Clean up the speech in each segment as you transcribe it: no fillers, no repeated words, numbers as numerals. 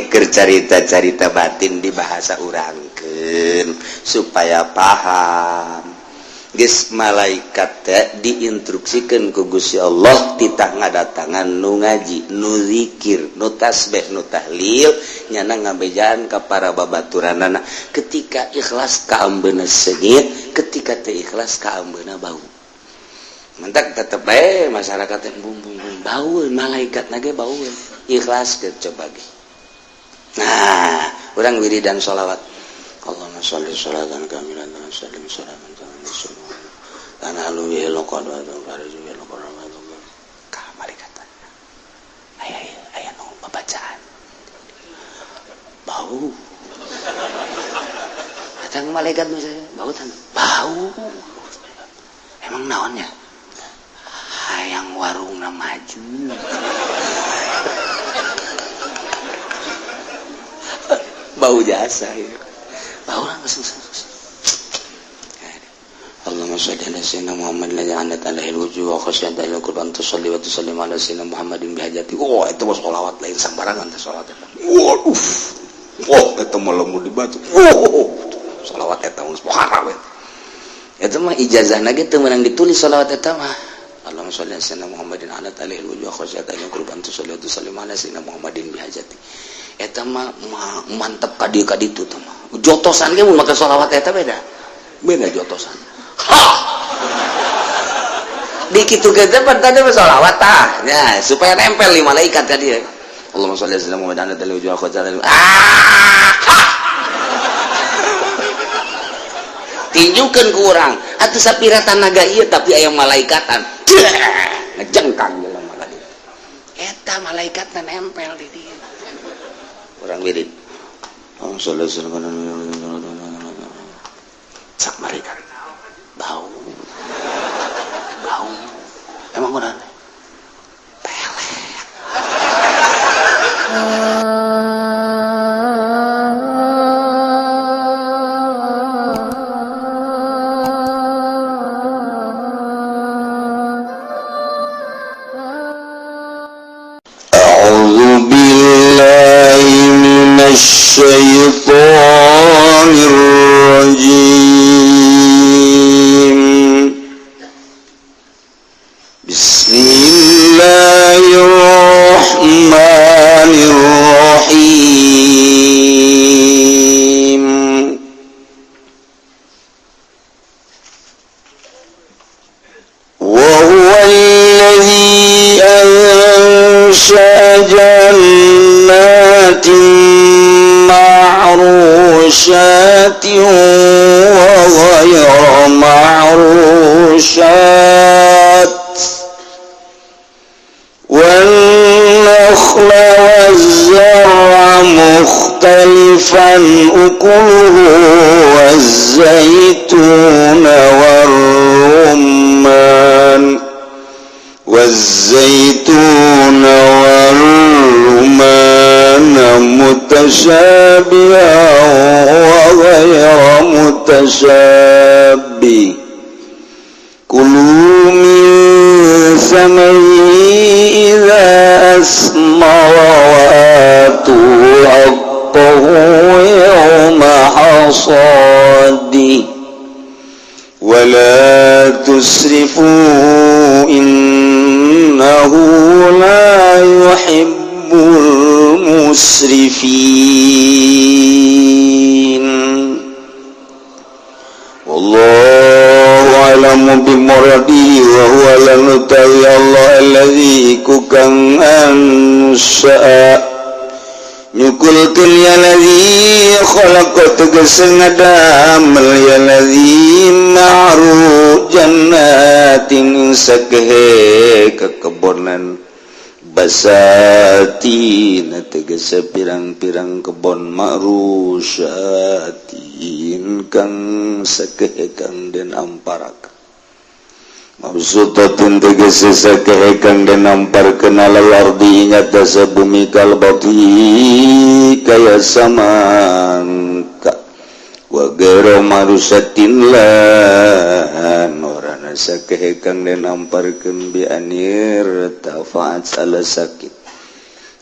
carita-carita batin di bahasa urangkeun supaya paham. Geus malaikat diinstruksikeun ku Gusti Allah titah ngadatangan nu ngaji, nu zikir, nu tasbih, nu tahlil nyana ngabejaan ka para babaturanana. Ketika ikhlas ka ambeuna seungit, ketika teu ikhlas ka ambeuna bau. Mentak tetep bae masyarakat teh baueun, malaikatna ge baueun. Ikhlaskeun coba ge. Nah, urang wiridan sholawat. Allahumma sholli sholatan kamilan wa sallim salaman karena lu lo kodo itu baru juga lo kodo itu kamari kata ayah nong bacaan bau datang malaikat misalnya bau emang naonnya hayang warung na maju bau jasa ya bau lah ngesus Allahumma shalli ala sayyidina Muhammad la ja'alat alaihi wujuh wa khasyata ila qurban tusalli wa tusallim ala sayyidina Muhammadin bihajati. Oh, itu mah sholawat lain sambarangan teh salat eta. Waduh. Oh, eta mah lamun dibaca. Sholawat eta mah haram eta. Eta mah ijazahna ge teu meunang ditulis sholawat eta mah. Allahumma shalli ala sayyidina Muhammadin ala alaihi wujuh wa khasyata ila qurban tusalli wa tusallim ala sayyidina Muhammadin bihajati. Eta mah mantep ka dieu ka ditu teh mah. Jotosan ge mun make sholawat eta beda. Beda jotosan. Dikitu kita tadi bersolawat ya supaya nempel di malaikat tadi ya. Allahumma sholli ala sayyidina Muhammad wa ala alihi wa sahbihi. Tinjukeun ku urang atuh sapira tanaga ieu tapi aya malaikatan. Ngejengkang dalam malaikat. Eta malaikatna nempel di dieu. Urang wirid. Allahumma sholli ala sayyidina Muhammad. Sak malaikat. Bau emang benar pelet A'udzu billahi minasy syaithanir rajim Bismillahirrahmanirrahim. Wa huwa alladhi ansha'a jannatin ma'rushatin wa ghayra ma'rushat والنخل والزرع مختلفا أكله والزيتون والرمان متشابها وغير متشابه كلوا من ثمره إذا أثمر وآتوا حقه يوم حصاده ولا تسرفوا إنه لا يحب المسرفين والله أعلم بمرادي وهو لنطيع الله الذي كُكَنْ أنشأ nyukulkeun ya ladzi khalaq tegaskeun ngadamel ya ladzi ma'ru jannatin sakehe kekebonan basatin tegese pirang-pirang kebon ma'rusyatin kang sakehe kang den amparakeun Mabsutatun tegese sakehe kang den amparkeun alal ardi nyata sabumi kalbati kaya samangka wa ghairu marusatin lan orana sakehe kang den amparkeun bi anir tafaat salah sakit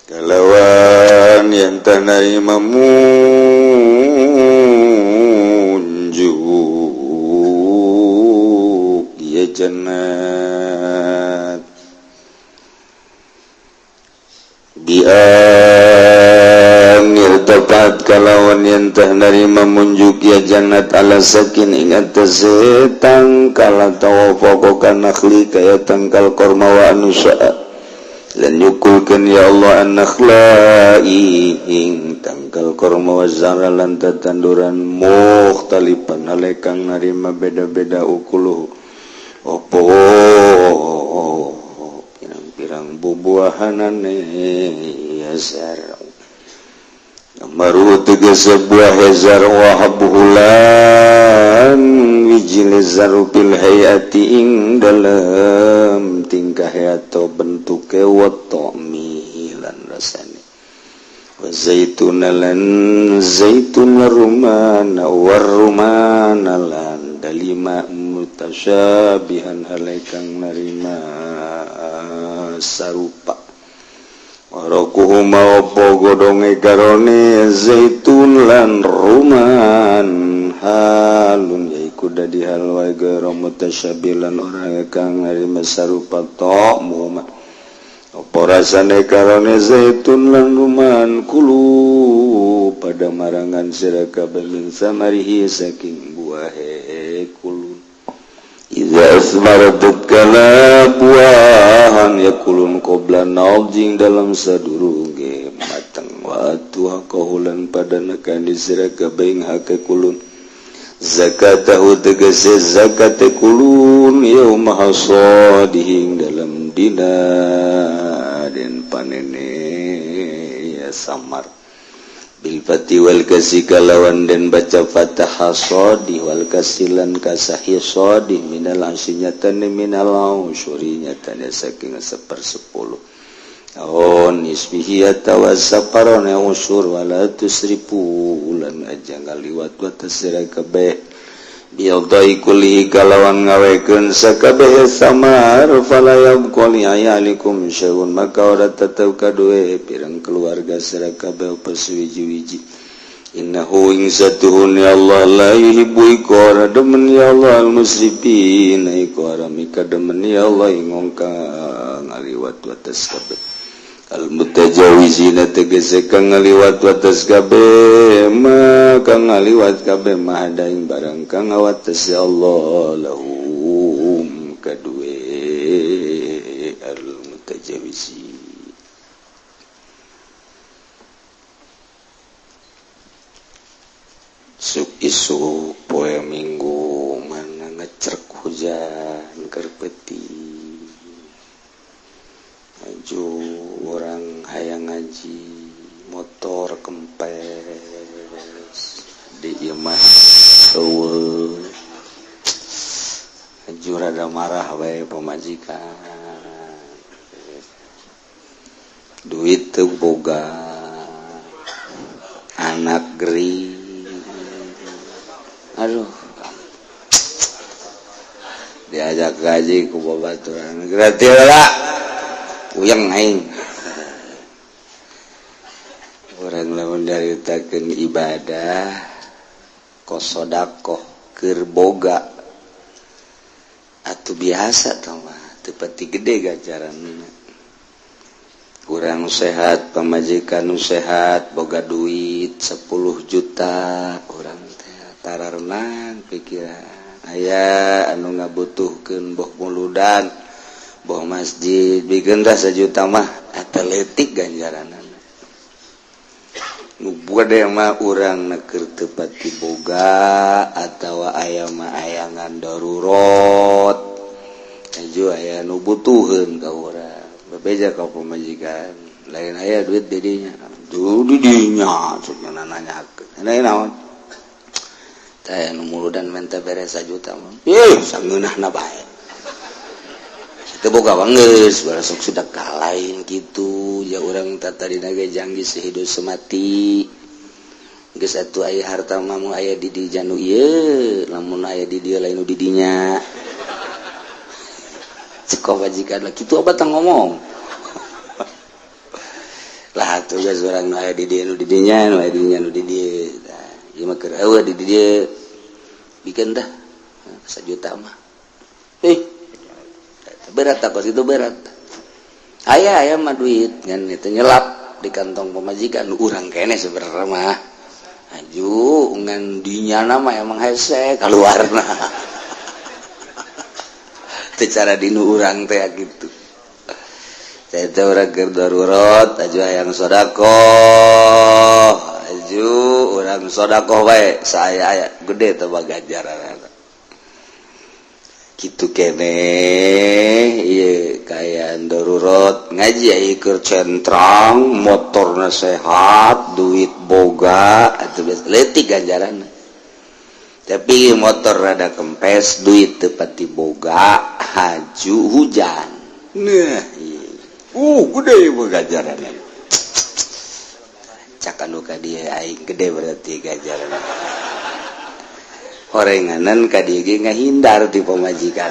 kalawan yang tanai mamunjuk ya jannat biangir tepat kalawan yang tanai mamunjuk ya jannat ala sakin ingat setan kala tawafakokan nakhli kaya tangkal korma wa anusa lan yukulkan ya Allah an-nakhlai ing tangkal korma wa zara lan tatanduran mukhtalifan alekang narima beda-beda ukuluh opo pirang-pirang bubuahanane ya zar maru tegas sebuah hezar wahabulan wijil zaru bil hayati ing dalam tingkah atau bentuk wa ta'milan rasane wa zaitun lan zaitun rumana war rumana lan dalima mutasyabihan alaikang narima sarupa warakuhuma opo godonge karone zaitun lan ruman halun yaiku dadi hal wae gara mutasyabilan ora kang narima sarupa ta'mu opo rasane karone zaitun lan ruman kulu pada marangan sira kabeh min samarihi saking buahe kulun iza asmarat kala buahan yakulun qobla naujing dalam sadurunge mateng watu hakohulan pada nekani sira kabeh hake kulun zakatahu tegese zakate kulun yauma hasadihing dalam dina den panene ya samar bil fati wal kasi kalawan dan baca fatah hasadi wal kasilan kasahi sadi minal asinyatan minal usyuri nyatanya saking 1/10 nisbihi atawasaparone usyur wala tusrifu ulan aja ngaliwat batas sira kabeh biadai kulli kalawan ngawekeun sakabeh samar fala yaquli ayalikum syai'un maka ora tetep kadoe pirang keluarga sira kabeh paswiji-wiji innahu ing satuhun ya Allah la yuhibbu ikora demen ya Allah al-musrifin ikora mika demen ya Allah ingongka ngaliwat batas kabeh al-mutajawizina tegese kang ngaliwat batas kabeh maka ngaliwat kabeh mah daing barang kang ngawates ya Allah lahum kadue al-mutajawizi suk isu poe minggu mana ngecerk hujan kerpeti maju orang hayang ngaji motor kempes di imah eueuh maju rada marah wae pamajikan duit teu boga anak geri aduh diajak gaji ku babaturan gratis lah uyang aing urang lamun daritakeun ibadah kosodakoh keur boga atuh biasa tah mah teu pati gede gajaranna urang sehat pamajikan nu sehat boga duit 10 juta urang teh tararnang pikiran aya anu ngabutuhkeun boh muludan boh masjid bikin dah 1 juta mah atletik ganjaran nu bade mah urang keur teu pati boga atawa aya mah ayangan darurat aju aya nu butuheun ka urang bebeja ka pamajikan lain aya duit di dinya dinya cenah nanyakeun lain naon teh nu muludan menta beres 1 juta mah sangeunahna bae boga geus barasok sudah kalain gitu ya urang tatadina ge janggih sehidup semati geus atuh aya harta mamu aya di dieu nu ieu lamun aya di dieu lain nu di dinya cek majikan lah kitu obat ngomong lah tugas orang nu aya di dieu nu di dinya nu aya di dinya nu di dieu ieu mah keur eueuh di dieu bikin dah 1 juta mah berat tak kos itu berat aya mah duit ngan itu nyelap di kantong pemajikan urang kene sebenarnya mah aju ngan dinyana mah emang hese kaluarna teu cara dinu urang teh gitu saya orang darurat aju hayang sodakoh aju orang sodakoh baik saya aya gede tuh ganjaran gitu kene iya kayak darurat ngaji ya ikut centrang motornya sehat duit boga itu biasa letik ganjaran tapi motor rada kempes duit tepati boga haju hujan nah iya gede ganjaran cakan ka dia aing gede berarti ganjaran orenganan ka dia ge ngahindar di pemajikan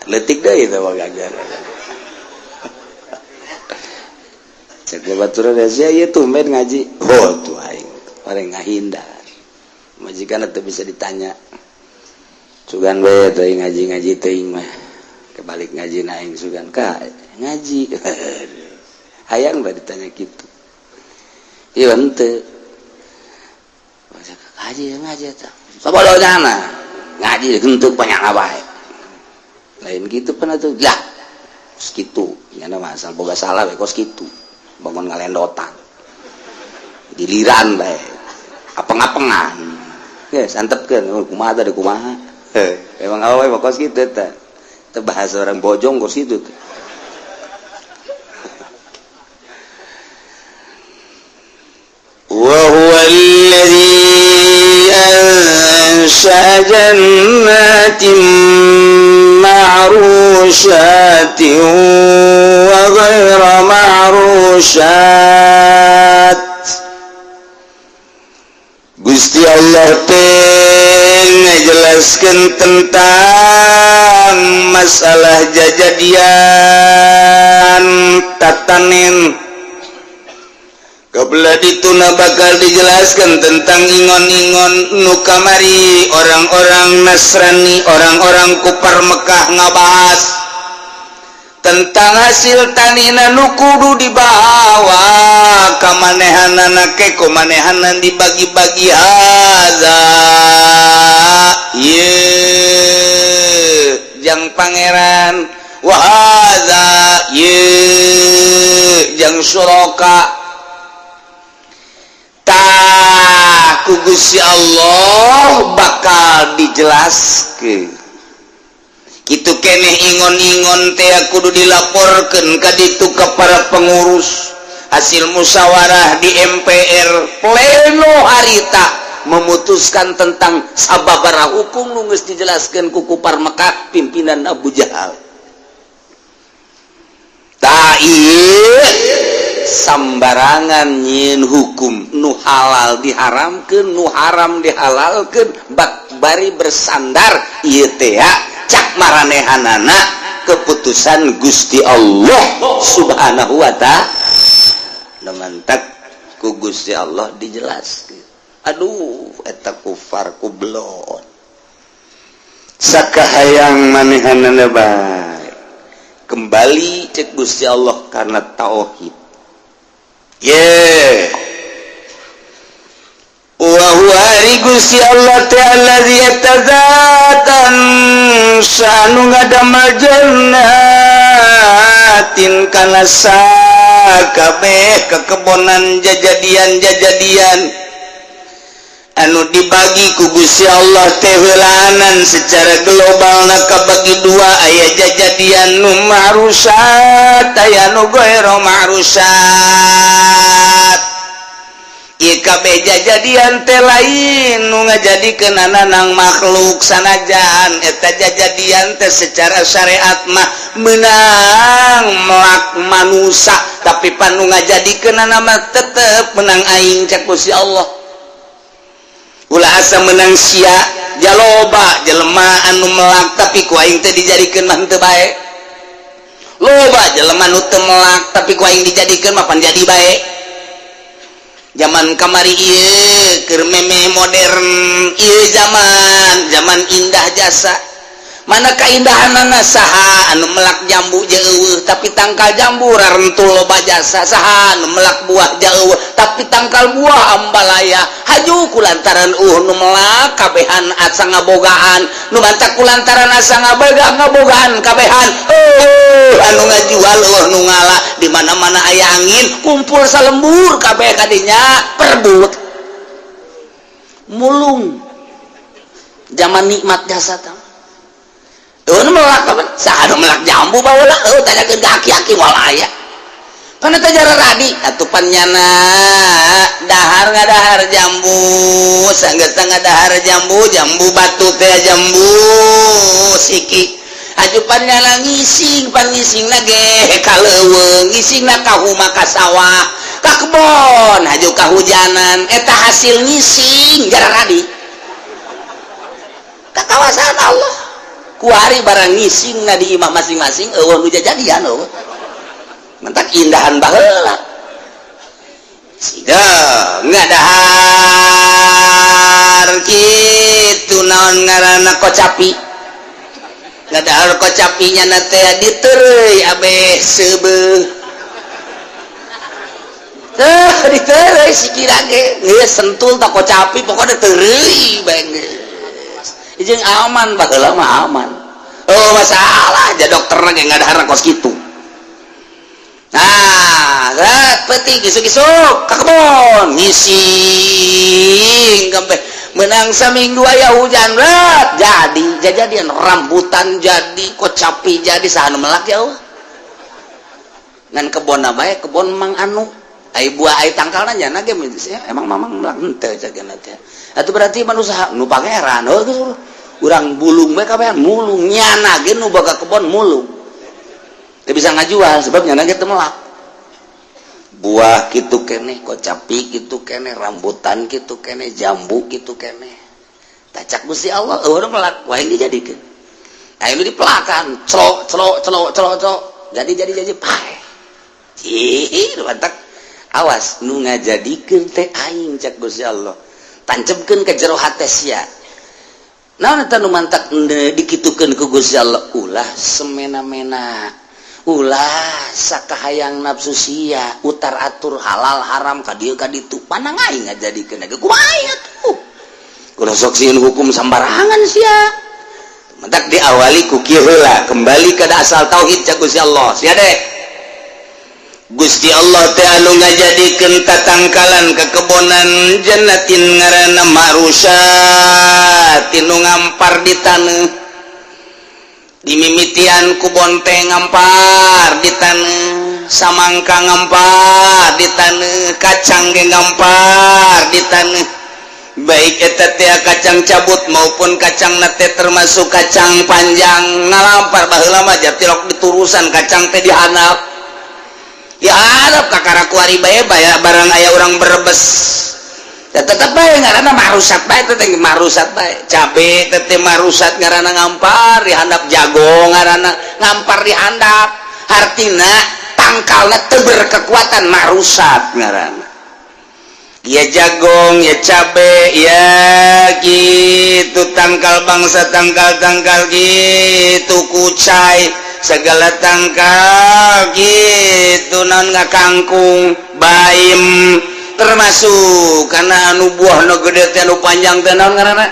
letik deui teh ganjaran cek babaturan sia ieu tumben ngaji tuh aing oreng ngahindar majikan teh bisa ditanya sugan we teh ngaji teuing mah kebalik ngaji naing sugan ka ngaji hayang lah ditanya gitu iya ente ngaji eta sabolojana ngaji genteuk panjang bae lain gitu pernah tuh lah kos kitu nyana mah asal boga salah we kos kitu bangun ngalendotan diliran bae apeng-apengan geus antepkeun kumaha teh kumaha emang awewe kos kitu teh teu bahasa orang bojong kos kitu teh وهو الذي أنشأ جنات معروشات وغير معروشات Gusti Allah teh ngajelaskeun tentang masalah jajadian tatanen Kabla dituna bakal dijelaskan tentang ingon-ingon nu kamari orang-orang Nasrani, orang-orang kufar Mekah ngabahas tentang hasil tanina nu kudu dibawa ka manehanana ke kumanehanan dibagi-bagi haza ye jang pangeran wa haza ye jang suraka ku Gusti Allah bakal dijelaskeun kitu keneh ingon-ingon teh kudu dilaporkeun ka ditu ka para pengurus hasil musyawarah di MPR pleno harita memutuskan tentang sababaraha hukum nu geus dijelaskeun ku kufar Mekah pimpinan Abu Jahal ta ieu sambarangan nyin hukum nu halal diharamkeun nu haram dihalalkeun bari bersandar ieu teh cak maranehanana keputusan Gusti Allah Subhanahu wa ta'ala nemantak ku Gusti Allah dijelaskeun aduh eta kufar kublon sakahayang manehanana bae kembali cek Gusti Allah karena tauhid wa huwa Gusti Allah ta'ala yatazatan sanu ngadamal jannatin kana sakabeh kekebonan jajadian anu dibagi ku Gusti Allah teh heulanan secara global kabagi dua aya jajadian nu ma'rusat aya nu ghairu ma'rusat ieu kabeh jajadian teh lain nu ngajadikeun ananang makhluk sanajan eta jajadian teh secara syariat mah meunang melak manusia tapi panu ngajadikeun mah tetep menang aing cak Gusti Allah ulah asa menang sia jaloba jelema anu melak tapi ku aing teh dijadikeun mah teu bae loba jelema nu teu melak tapi ku aing dijadikeun mah pan jadi bae. Zaman kamari ieu keur meme modern ieu zaman indah jasa. Mana kaindahanana saha anu melak jambu jeung eueuh tapi tangkal jambu rarentul loba jasa, saha anu melak buah jeung eueuh tapi tangkal buah ambalaya. Haju kulantaran nu melak kabehan asa ngabogaan, nu mantak kulantaran asa ngabogaan kabehan anu ngajual nu ngala di mana-mana aya angin kumpul salembur kabeh kadinya perbut mulung. Zaman nikmat jasa tah melak saha melak jambu baheula tanyakeun ka aki-aki walaya kana teh jara radi atupan nyana dahar ngadahar jambu sanggeus ngadahar jambu batu teh jambu siki ajupan nyana ngising pan ngisingna ge kaleuweung ngisingna ka huma ka sawah ka kebon haju kahujanan eta hasil ngising jara radi ka kawasan Allah kuari barang ngising na di imah masing-masing eueuh nu jajadian eueuh mentak indahan baheula sida ngadahar kitu naon ngaranna kocapi ngadahar kocapinya na teh ditereuy abeh seubeuh teh ditereuy sikira ge geus sentul tak kocapi pokona tereuy bae jeung aman baheula mah aman. Oh masalah aja dokter ge ngadahar kos kitu. Nah, gerak peuting gisuk-gisuk ka kebon ngising kabeh menang saminggu aya hujan rat jadi jadian rambutan jadi kocapi jadi saha nu melak ya Allah. Ngan kebonna bae kebon Mang Anu ai buah ai tangkalna nya ge emang mamang melak henteu cagana teh. Atuh berarti manusia nu pangeran geus urang bulung we kabehan mulung nyana ge nu boga kebon mulung teu bisa ngajual sebab nyana ge teu melak buah kitu keneh kocapi kitu keneh rambutan kitu keneh jambu kitu keneh tacak Gusti Allah eueuh melak wae dijadikeun aya nu dipelakan celok jadi pae ih mantak awas nu ngajadikeun teh aing cak Gusti Allah tancapkeun ka jero hate sia. Naon eta nu mantak dikitukeun ku Gusti Allah ulah semena-mena ulah sakahayang nafsu sia utar atur halal haram ka dieu ka ditu panang aing ngajadikeun ge kumaha atuh kudu sok sieun hukum sambarangan sia mantak diawali ku kieu heula kembali ke asal tauhid ca Gusti Allah sia deh Gusti Allah teh anu ngajadikeun tatangkalan ke kebonan jannatin ngaranna marusat tinu ngampar di taneuh dimimitian kubon teh ngampar di taneuh samangka ngampar di taneuh kacang ge ngampar di taneuh baik eta teh kacang cabut maupun kacang teh termasuk kacang panjang ngalampar baheula mah jatilok diturusan kacang teh dihanap ya harap kakara kuari bae barang aya urang berebes ya tetep bae ngaranna marusat bae teh marusat bae cabe teh marusat ngaranna ngampar dihandap jago ngaranna ngampar dihandap artina tangkalna teu berkekuatan marusat ngaranna ya jagong ya cabe ya gitu tangkal bangsa tangkal gitu kucai segala tangkal gitu naon ngakangkung baim termasuk karena anu buah nu gede teh anu panjang teh naon ngaranna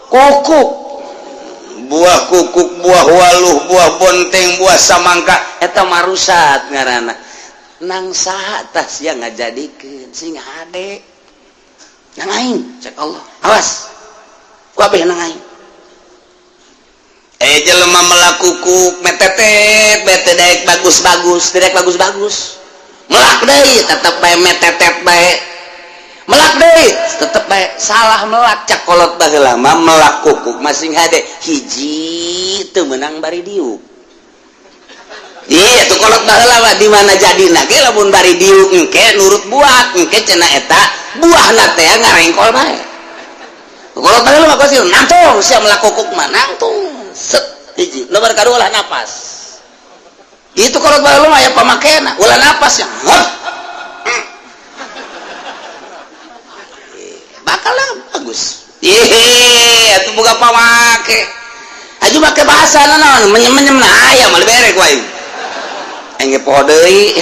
kukuk buah kukuk buah waluh buah bonteng buah samangka eta marusat ngaranna nang saha tah sia ngajadikeun sing hade nang aing cek Allah awas kabeh nang aing jelema melakukuk metetet bete daek bagus-bagus tidak bagus-bagus melak deui tetep bae metetet bae melak deui tetep bae salah melak cak kolot baheula mah melak kukuk masing hade hiji teu meunang bari diuk iya tuh kolot baheula mah di mana jadina ge lamun bari diuk engke nurut buah engke cenah eta buahna teh ngarengkol bae kolot baheula mah pasti nangtung sia melak kukuk mah nangtung set hiji nomor kadua lah napas itu kolot baheula mah aya pamakena ulah napasnya bakal bagus atuh boga pamake aju make bahasana naon menyem-menyem na aya mah berek wae engge poho deui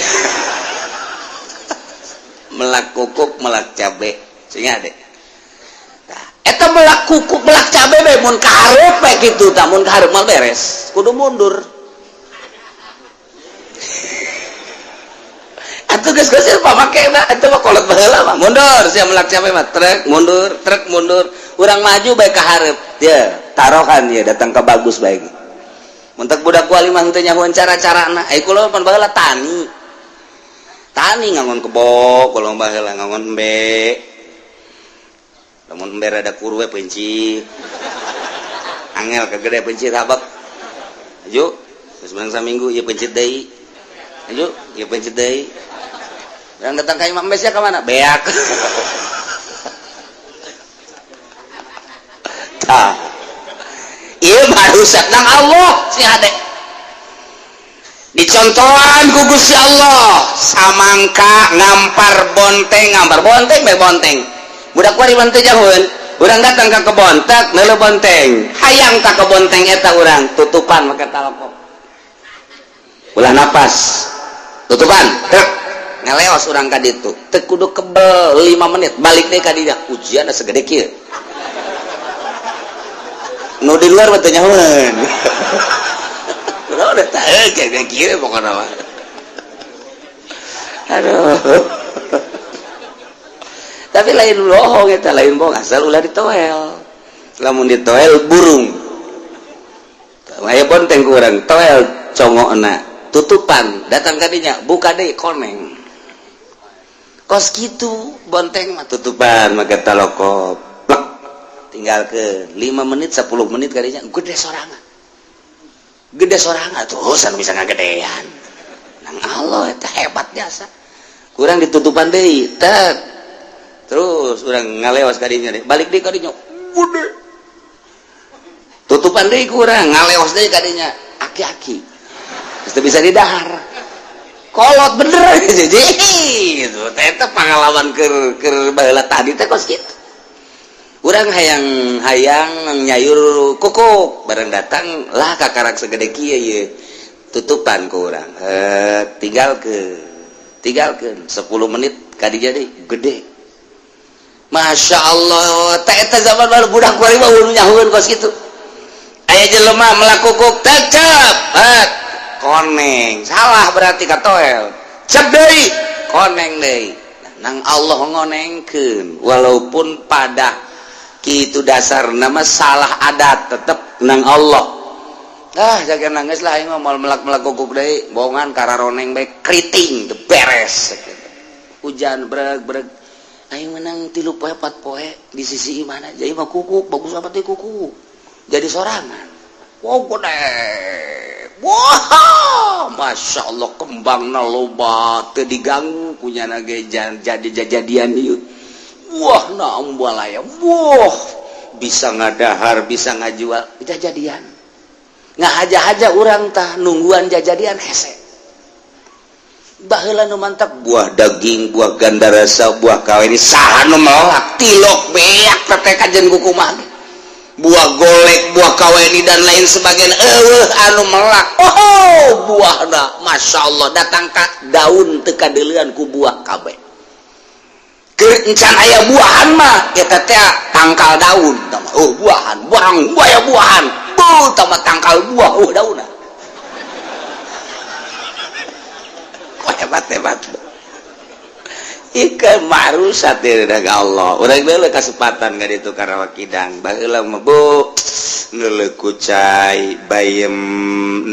melak kukuk melak cabe singa deh eta melak kukuk melak cabe we mun kahareup we kitu tah mun kahareup mal beres kudu mundur atuh geus pamakena eta mah kolot baheula mah mundur sia melak cabe mah trek mundur urang maju bae ka hareup ya tarohan ya datang ke bagus bae mun teu budak wali mah teu nyahoan cara-carana ai kula pan baheula tani ngangon kebo kalau baheula ngangon embe lamun embe rada kuru we pencit angel kagede pencit habak aju geus menang saminggu ieu pencit deui aju ieu pencit deui yang datang ka imam mesnya ka mana beak tah ieu mah rusak nang Allah si hade dicontohan ku Gusti Allah samangka ngampar bonteng bae bonteng budak wari mah teu jahoeun urang datang ka kebon tak neuleuh bonteng hayang ka kebon teng eta urang tutupan make talakop ulah napas tutupan trek ngaleos urang ka ditu teu kudu kebel 5 menit balik deui ka dinya ujianna segede kieu nu di luar mah teu nyahoeun udah tahu kayak gini pokoknya mah aduh tapi lain lohong eta lain bohong asal ulah ditoel lamun ditoel burung aya bonteng ku urang toel congokna tutupan datang ka dinya buka deui koneng kos kitu bonteng mah tutupan make talokop tinggal ke 5 menit 10 menit ka dinya gede sorangan tuh san bisa ngagedean nang Allah eta hebat biasa kurang ditutupan deui tet terus urang ngaleos ka dinya balik deui ka dinya gede tutupan deui kurang ngaleos deui ka dinya aki-aki geus bisa didahar kolot bener jadi gitu eta pangalaman keur baheula tadi teh kos kitu urang hayang nyayur kukuk bareng datang lah kakarak segede kieu ye tutupan ku urang tinggalkeun 10 menit ka dinya deui gede Masya Allah eta zaman baru budak kuari mah ulun nyahoeun kos kitu aya jelema melakukuk tecep koneng salah berarti ka toel cep deui koneng deui nang Allah ngonengkeun walaupun pada kitu dasar nama salah adat tetep nang Allah jaga nangis lah aing moal melak kukuk deui bohongan kararoneng bae kriting teu beres hujan breg aing menang 3 poe 4 poe di sisi mana jadi mah kukuk bagus apa teh kukuk jadi sorangan wow gede wah Masya Allah kembangna loba teu diganggu kunyana ge jadi jadian ieu wah naon balaya wah bisa ngadahar bisa ngajual jajadian ngahaja-haja urang tah nungguan jajadian hese baheula nu mantap buah daging buah ganda rasa buah kawini saha nu melak tilok beak teh kajen kukumah buah golek buah kawini dan lain sebagainya anu melak buahna Masya Allah datang ka daun teu kadeulean ku buah kabeh encan aya buahan mah eta teh tangkal daun buahan buahan tama tangkal buah daunna hebat ikan marusat dari Allah urang deuleu kasempatan ka ditu Karawak Kidang baheula mah bu neuleuh kucai bayem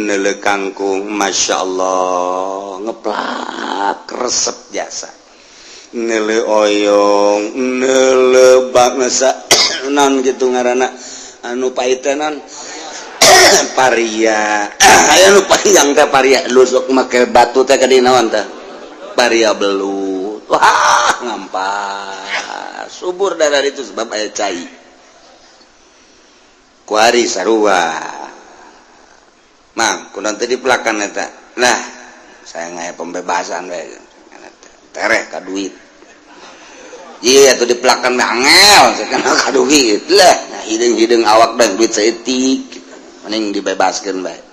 neuleuh kangkung Masya Allah ngeplak resep jasa neuleuh oyong neuleuh baknasa naon kitu ngaranna anu paitenan paria aya nu panjang teh paria lusuk make batu teh ka dina naon teh paria belut wah ngampas subur darah itu sebab aya cai kuari sarua mang kunaon teh dipelakan eta Nah saya ngaya pembebasan tereh ka duit iya tuh dipelakan angel karena ka duit lah nah hidung awak dan duit seetik mending dibebaskan baik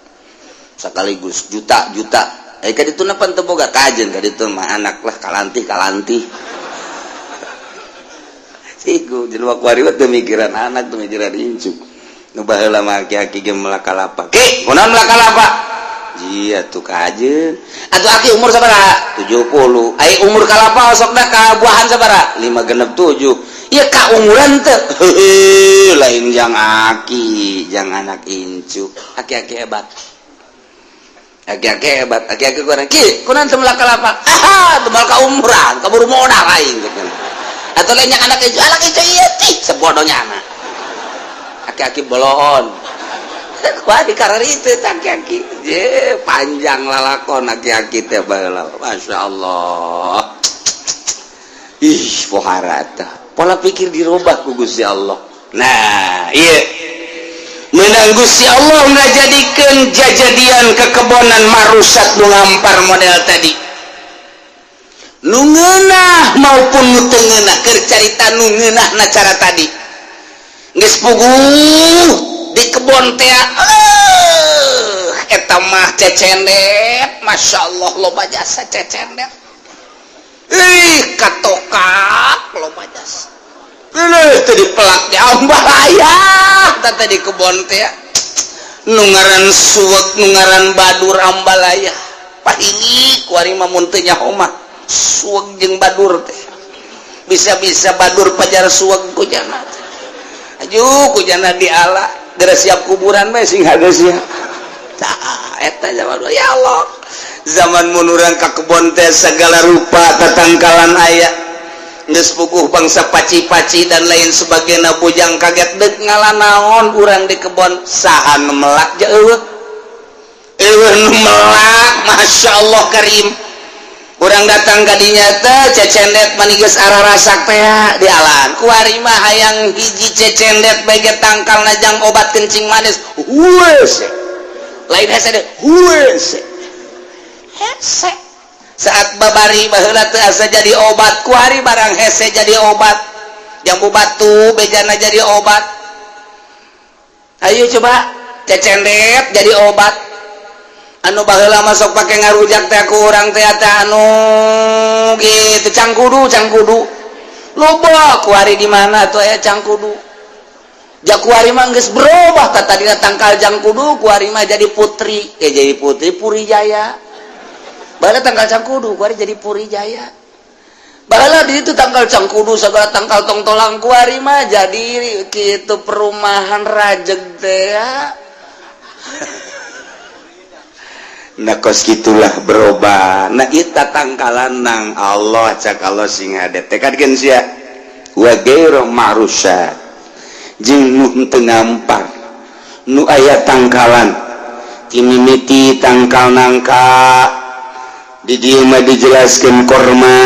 sekaligus juta kaditu napan teu boga kajen kaditu mah anak lah kalanti siku jelema kuari teu mikiran anak teu mikiran incuk nu baheula mah aki-aki ge melakalapa ki kunaon melakalapa iya tuh kajen atuh aki umur sabaraha 70 ai umur kalapa osokna ka buahan sabaraha 5 genep 7 ieu ka umuran teu heuh lain jang aki jang anak incuk aki-aki hebat aki-aki hebat aki-aki kurang ki kunaon teu melakalapa teu ka umuran kaburu modal aing atau lainnya anak itu iya tih sebodohnya anak aki-aki boloon wah di karar itu aki-aki je panjang lalakon aki-aki teh baheula Masya Allah ih pohara teh pola pikir dirubah ku Gusti Allah nah iya menang Gusti Allah ngajadikeun jajadian kekebonan marusat nu ngampar model tadi nu ngeunah maupun nu teu ngeunah keur carita nu ngeunahna cara tadi geus puguh di kebon teh eta mah cecendet Masya Allah loba jasa cecendet katokak loba jasa teu dipelak di ambalaya tata di kebon teh nu ngaran suwek nu ngaran badur ambalaya pahili kuari mah mun teu nyaho mah suweg jeung badur teh bisa-bisa badur pajar suweg ku jana aju ku jana diala geura siap kuburan mah sing geus sia tah eta zaman ya Allah zaman mun urang ka kebon teh segala rupa tatangkalan aya geus puguh bangsa paci-paci dan lain sebagainya bujang kaget deuk ngalanaon urang di kebon saha nu melak ja eueuh nu melak Masya Allah karim urang datang ka dinya teh cecendet manigeus ararasak teh dialan kuari mah hayang hiji cecendet bege tangkalna jang obat kencing manis huese lain hese deh huese hese saat babari baheula teu asa jadi obat kuari barang hese jadi obat jambu batu bejana jadi obat ayo coba cecendet jadi obat anu baheula masuk pake ngarujak teh ku urang teh anu gitu cangkudu loba kuari di mana tuh aya cangkudu jak kuari mah geus berubah tah tadina tangkal cangkudu kuari mah jadi putri Puri Jaya baheula tangkal cangkudu kuari jadi Puri Jaya baheula di itu tangkal cangkudu sagala tangkal tongtolang kuari mah jadi kitu perumahan rajeg teh nah kos gitulah berubah nah ita tangkalan nang Allah cak Allah sing hade tekadkeun sia wa ghairu ma'rusat jeung nu teu ngampar nu aya tangkalan timimiti tangkal nangka di dieu mah dijelaskeun korma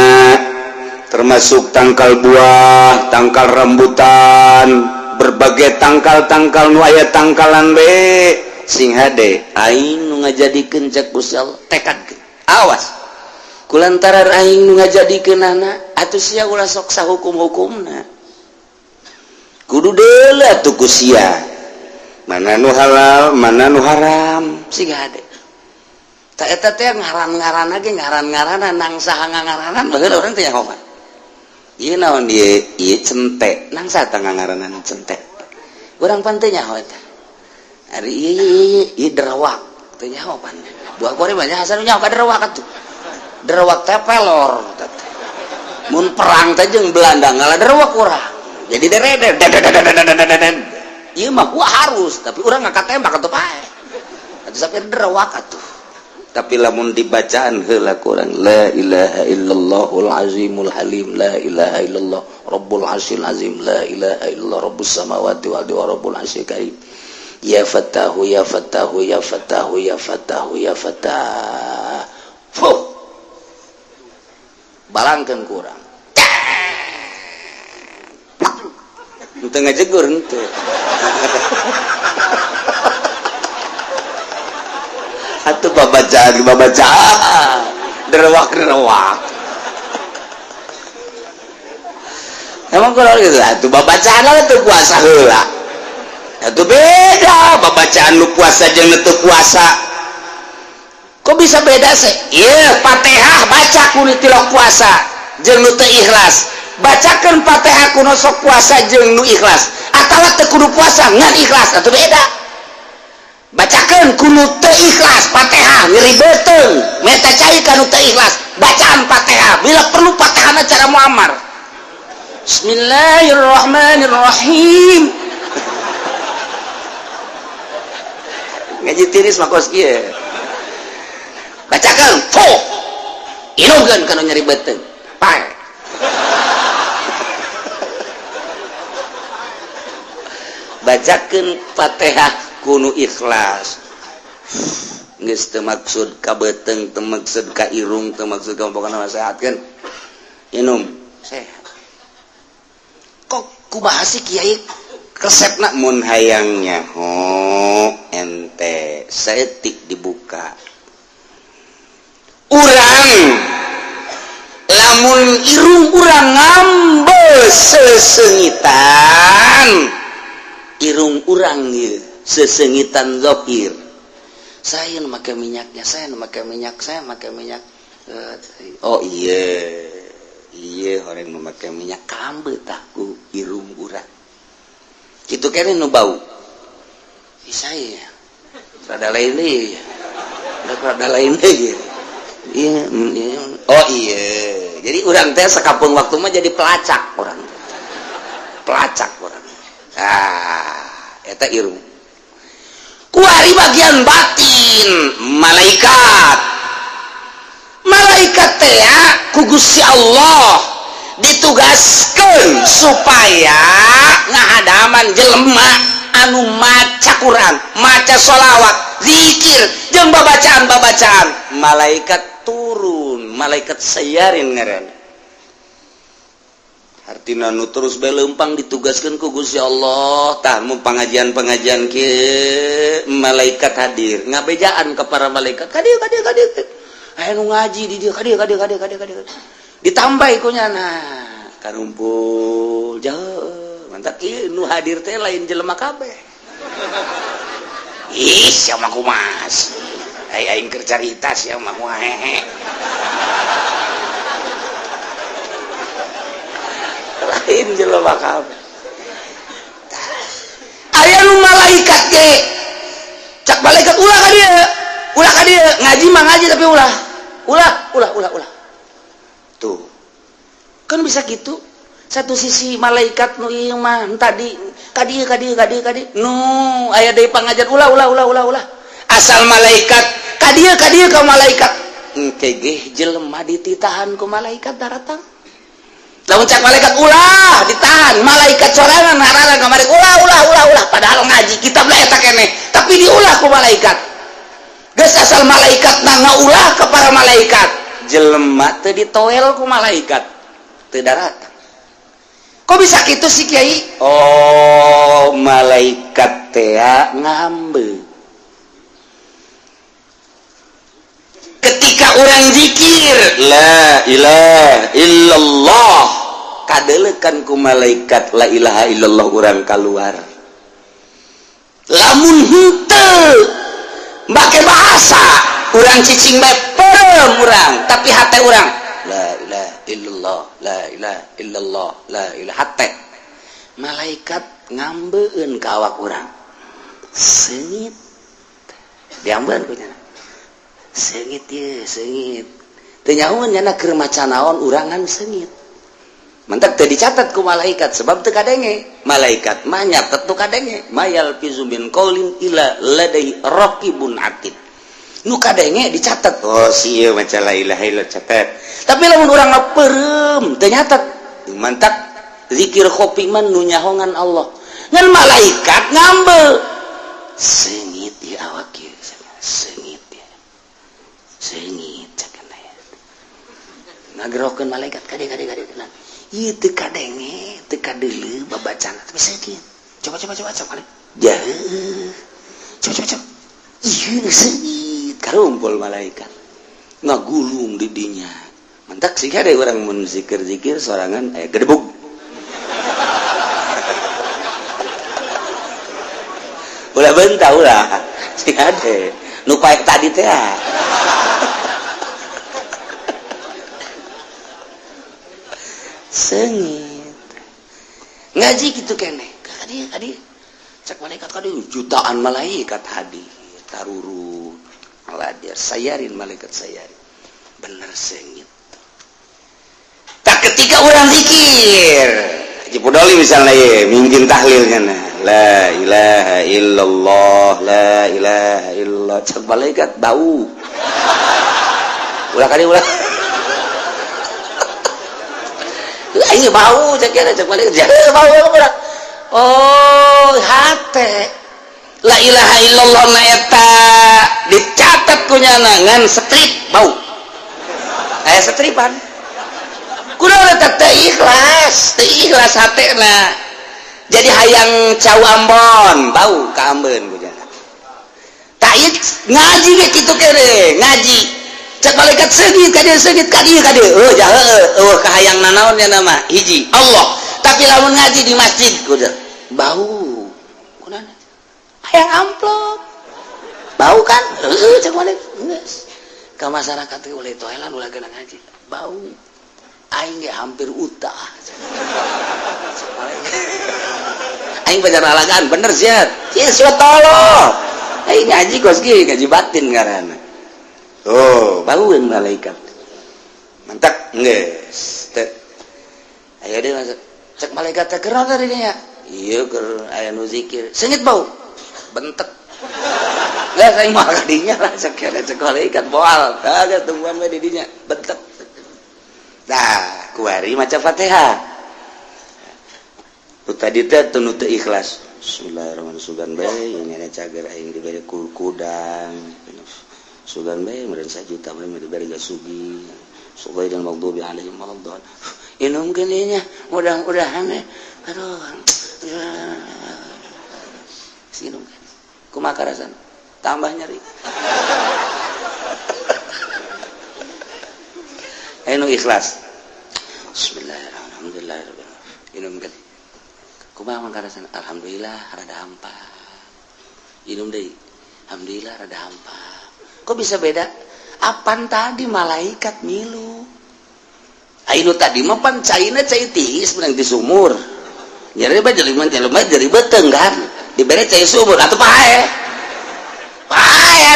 termasuk tangkal buah tangkal rambutan berbagai tangkal-tangkal nu aya tangkalan we sing hade aing nu ngajadikeun cek Gusti Allah tekadkeun awas kulantaran aing nu ngajadikeunana atuh sia ulah sok sahukum-hukumna kudu deuleu atuh ku sia mana nu halal mana nu haram sing hade ta eta teh ngaran-ngaranna ge ngaran-ngaranna nang saha ngaranan baheula urang teh nyaho mah ieu naon ieu cente nang saha tah ngaranan cente urang pan teh nyaho eta ari ieu derawak teu nyaho pan buah kuari banyak hasan nyaho ka derawak atuh derawak teh pelor mun perang teh jeung Belanda ngalah derawak urang jadi dereder ieu mah harus tapi urang ngakatembak atuh pae atuh sampai derawak atuh tapi lamun dibacaan heula kurang la ilaha illallahul azimul halim la ilaha illallah rabbul arsyil azim la ilaha illallah rabbus samawati wal ardi wa rabbul arsyil karim ya fatahu ya fatahu ya fatahu ya fatahu ya fatah balangkeun kurang henteu ngajegur henteu atuh babacaan derewak emang kalau gitu atuh babacaan atuh puasa heula atuh beda babacaan lu puasa jeung teu puasa kok bisa beda sih ieu Fatihah baca kudu tilok puasa jeung nu teu ikhlas bacakeun Fatihah kudu sok puasa jeung nu ikhlas atawa teu kudu puasa ngan ikhlas atuh beda bacakeun kudu teu ikhlas Fatihah ngiribeuteung meta cai kanu teu ikhlas bacaan Fatihah bila perlu Fatihahna cara muammar Bismillahirrahmanirrahim ngaji tiris mah kos kieu bacakeun fuh inugeun kanu nyaribeuteung pae bacakeun Fatihah kudu ikhlas geus teu maksud ka beuteung teu maksud ka irung teu maksud ka pokona nasehatkeun inum sehat kok kumaha sih kiai resepna mun hayangnya ente saeutik dibuka urang lamun irung urang ngambe sesengitan irung urang ieu sesengitan zahir saya nu make minyaknya saya make minyak oh iya orang nu make minyak kambe tah ku irung urang kitu kene nu bau saya rada lain deui rada lain deui iya oh iya jadi urang teh sakapeung waktu mah jadi pelacak urang eta irung kuari bagian batin malaikat teh ku Gusti Allah ditugaskeun supaya ngahadaman jelema anu maca Quran maca sholawat zikir jeung babacaan malaikat turun malaikat sayarin ngaran artina nu terus beleumpang ditugaskeun ku Gusti Allah tah mun pengajian kieu malaikat hadir ngabejaan ka para malaikat kadieu aya nu ngaji di dieu kadieu ditambah ku nyana karumpul jauh mantap ieu nu hadir teh lain jelema kabeh ih sia mah kumas aing keur carita sia mah hehe lain jelema kabeh aya nu malaikat ge cak malaikat ulah ka dieu ngaji mah ngaji tapi ulah tuh kan bisa gitu satu sisi malaikat nu ieu mah tadi kadieu nu aya deui pangajian ulah asal malaikat kadieu ka malaikat engke ge jelema dititahan ku malaikat daratang lamun cak malaikat ulah ditahan malaikat sorangan ngarana kamari ulah padahal ngaji kitab lah eta keneh tapi diulah ku malaikat geus asal malaikat ngaulah ke para malaikat jelema teu ditoel ku malaikat teu daratang kok bisa kitu sih kiai oh malaikat teh ngambe ketika orang zikir la ilaha illallah kadelekan ku malaikat la ilaha illallah urang keluar lamun henteu make bahasa urang cicing bae perem urang tapi hate urang la ilaha illallah la ilaha illallah la ilaha hate malaikat ngambeun ka awak urang seungit diambeun ku nya seungit ye seungit teu nyahoan nya keur maca naon urangan seungit mantap teu dicatat ku malaikat sebab teu kadenge malaikat mah nyatet tu kadenge mayal fizumin qaulin ila ladai raqibun atid nu kadenge dicatat oh si ieu maca la ilaha illallah catat tapi lamun urang ngapeureum teu nyatet mantap zikir khofi man nu nyahoangan Allah ngan malaikat ngambe seungit di awak ieu seungit ya seungit cenah ngagerokeun malaikat kade ieu teu kadenge teu kadeuleu babacana tapi seungit coba ya coba ieu seungit karumpul malaikat ngagulung di dinya mentak sih ada orang mun zikir sorangan gedebug ulah bentah ulah sih ada nu paek tadi teh sengit ngaji gitu keneh kadi cek malaikat kadi jutaan malaikat hadir taruru maladir sayarin malaikat sayarin bener sengit tak ketika orang zikir Haji Pudoli misalnya ya mungkin tahlilnya la ilaha illallah la ilaha illallah cek malaikat bau ulah kali ulah ini bau cek malaikat bau ulah oh hate la ilaha illallah na eta dicatat kunyana ngan strip bau aya stripan kunaon eta teu ikhlas hatena jadi hayang cau Ambon bau ka Ambeun kunyana tah ieu ngaji ge kitu kere ngaji cek malaikat seugit ka dieu oh ja heueuh ka hayang nanaon nya nama hiji Allah tapi lamun ngaji di masjid kudu bau kunaon hayang amplop bau kan cek malaikat geus ka masyarakat teh oleh toelan ulah geuna ngaji bau aing ge hampir utah aing baca alagaan bener siat ieu tolong aing ngaji kos ge ngaji batin ngaranna oh baueun malaikat mantak geus teh aya deui masuk cek malaikat teh keur tadi nya ieu keur aya nu zikir seungit bau bentek lah saya mah kadinya lah cek malaikat boal kagak tungguan we di dinya bentek nah kuari maca Fatihah tadi teh teu teu ikhlas bismillahirrahmanirrahim sugan bae nya cager aing dibere kudang sugan bae meureun sajuta bae dibere gasugi sugai dan maghdubi alaihim waladdallin ini mungkin nya mudah-mudahan aduh sinum kumaha karasan tambah nyeri anu ikhlas bismillahirrahmanirrahim inum kan kumaha mangkarasan alhamdulillah rada hampa inum deui alhamdulillah rada hampa kok bisa beda apan tadi malaikat milu anu tadi mah pan caina cai tiis menang di sumur jadi bae jadi beteung kan dibere cai sumur atuh pae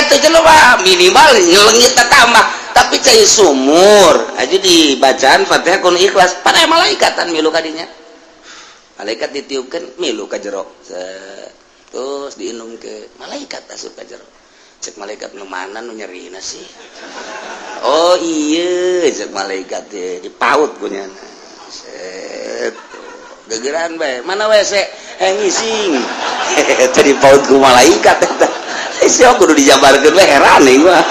atuh jelema minimal ngelengit tambah tapi cai sumur aja di bacaan Fatihah kun ikhlas pada malaikatan milu kadinya malaikat ditiupkeun milu ka jero terus diinum ke malaikat asup ka jero cek malaikat nu mana nu nyerina sih oh iya cek malaikat teh dipaut kunyana set gegeran bae mana WC ngising tadi paut ku malaikat eta sia kudu dijabarkeun we heran nih mah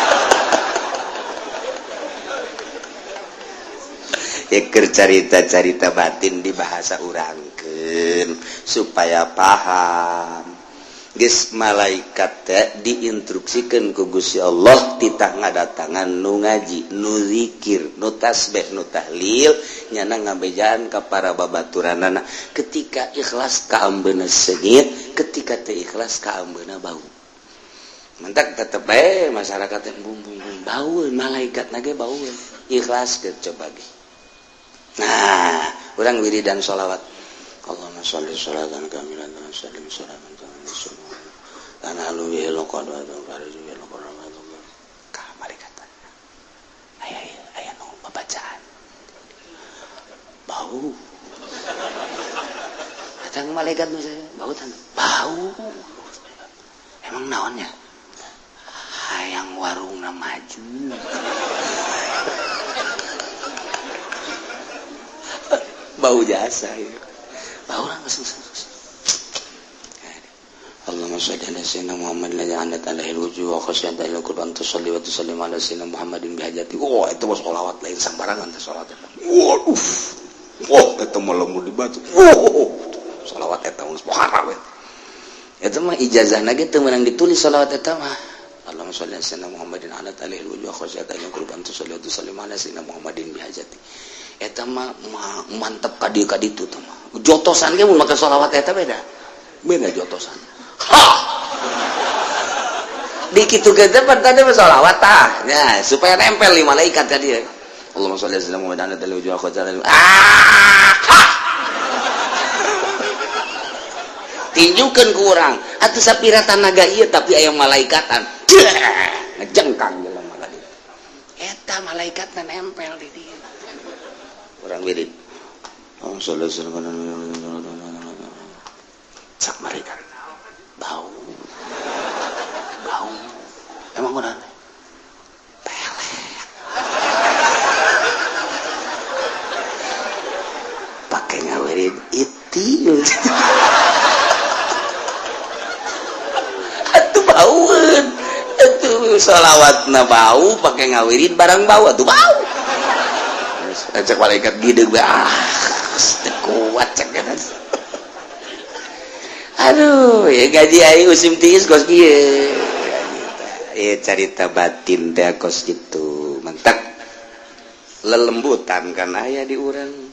eker carita-carita batin di bahasa urangkeun supaya paham geus malaikat teh diinstruksikeun ku Gusti Allah titah ngadatangan nu ngaji nu zikir nu tasbih nu tahlil nyana ngabejaan ka para babaturanana ketika ikhlas ka ambeuna seungit ketika teu ikhlas ka ambeuna bau mentak tetep bae masyarakat teh bum baueun malaikat na ge baueun ikhlaskeun coba ge nah urang wiridan sholawat Allahumma sholli sholatan kamilan wa sallim salaman kamilan kana aluwi loqad wa fariju loqad ka malaikat aya nu babacaan bau datang malaikat nu bau tan bau emang naonnya hayang warungna maju bau jasa ya bau orang kesus Allahumma shalli ala sayyidina Muhammad la ja'alna alaihi wujuh wa khasyata ila Qur'an tusalli wa tusallim ala sayyidina Muhammadin bihajati itu was sholawat lain sembarangan teh sholawat eta mah lamun dibaca sholawat eta geus pohara we eta mah ijazahna ge teu meunang ditulis sholawat eta mah Allahumma sholli ala sayyidina Muhammadin ala alihi wa khosatanya kurban tu sholli tu salim ala sayyidina Muhammadin bihajati. Eta mah mantep ka dieu ka ditu teh mah. Jotosan ge mun make sholawat eta beda. Beda jotosan. Ha. Di kitu ge teh tadi sholawat tah. Ya, supaya nempel di malaikat ka dieu. Allahumma sholli ala sayyidina Muhammadin ala alihi wa khosatanya. Tinjukeun ku urang atuh sapira tanaga ieu tapi aya malaikatan ngejengkang jelema tadi eta malaikatna nempel di dieu urang wirid sak malaikat bau emang urang pelet pake ngawirid iti bauan itu sholawatna bau pakai ngawirin barang bau tuh bau cek malaikat gede kuat cek aduh ya gaji aing usim tiis kos kieu carita batin teh kos gitu mantap lelembutan kan aya di urang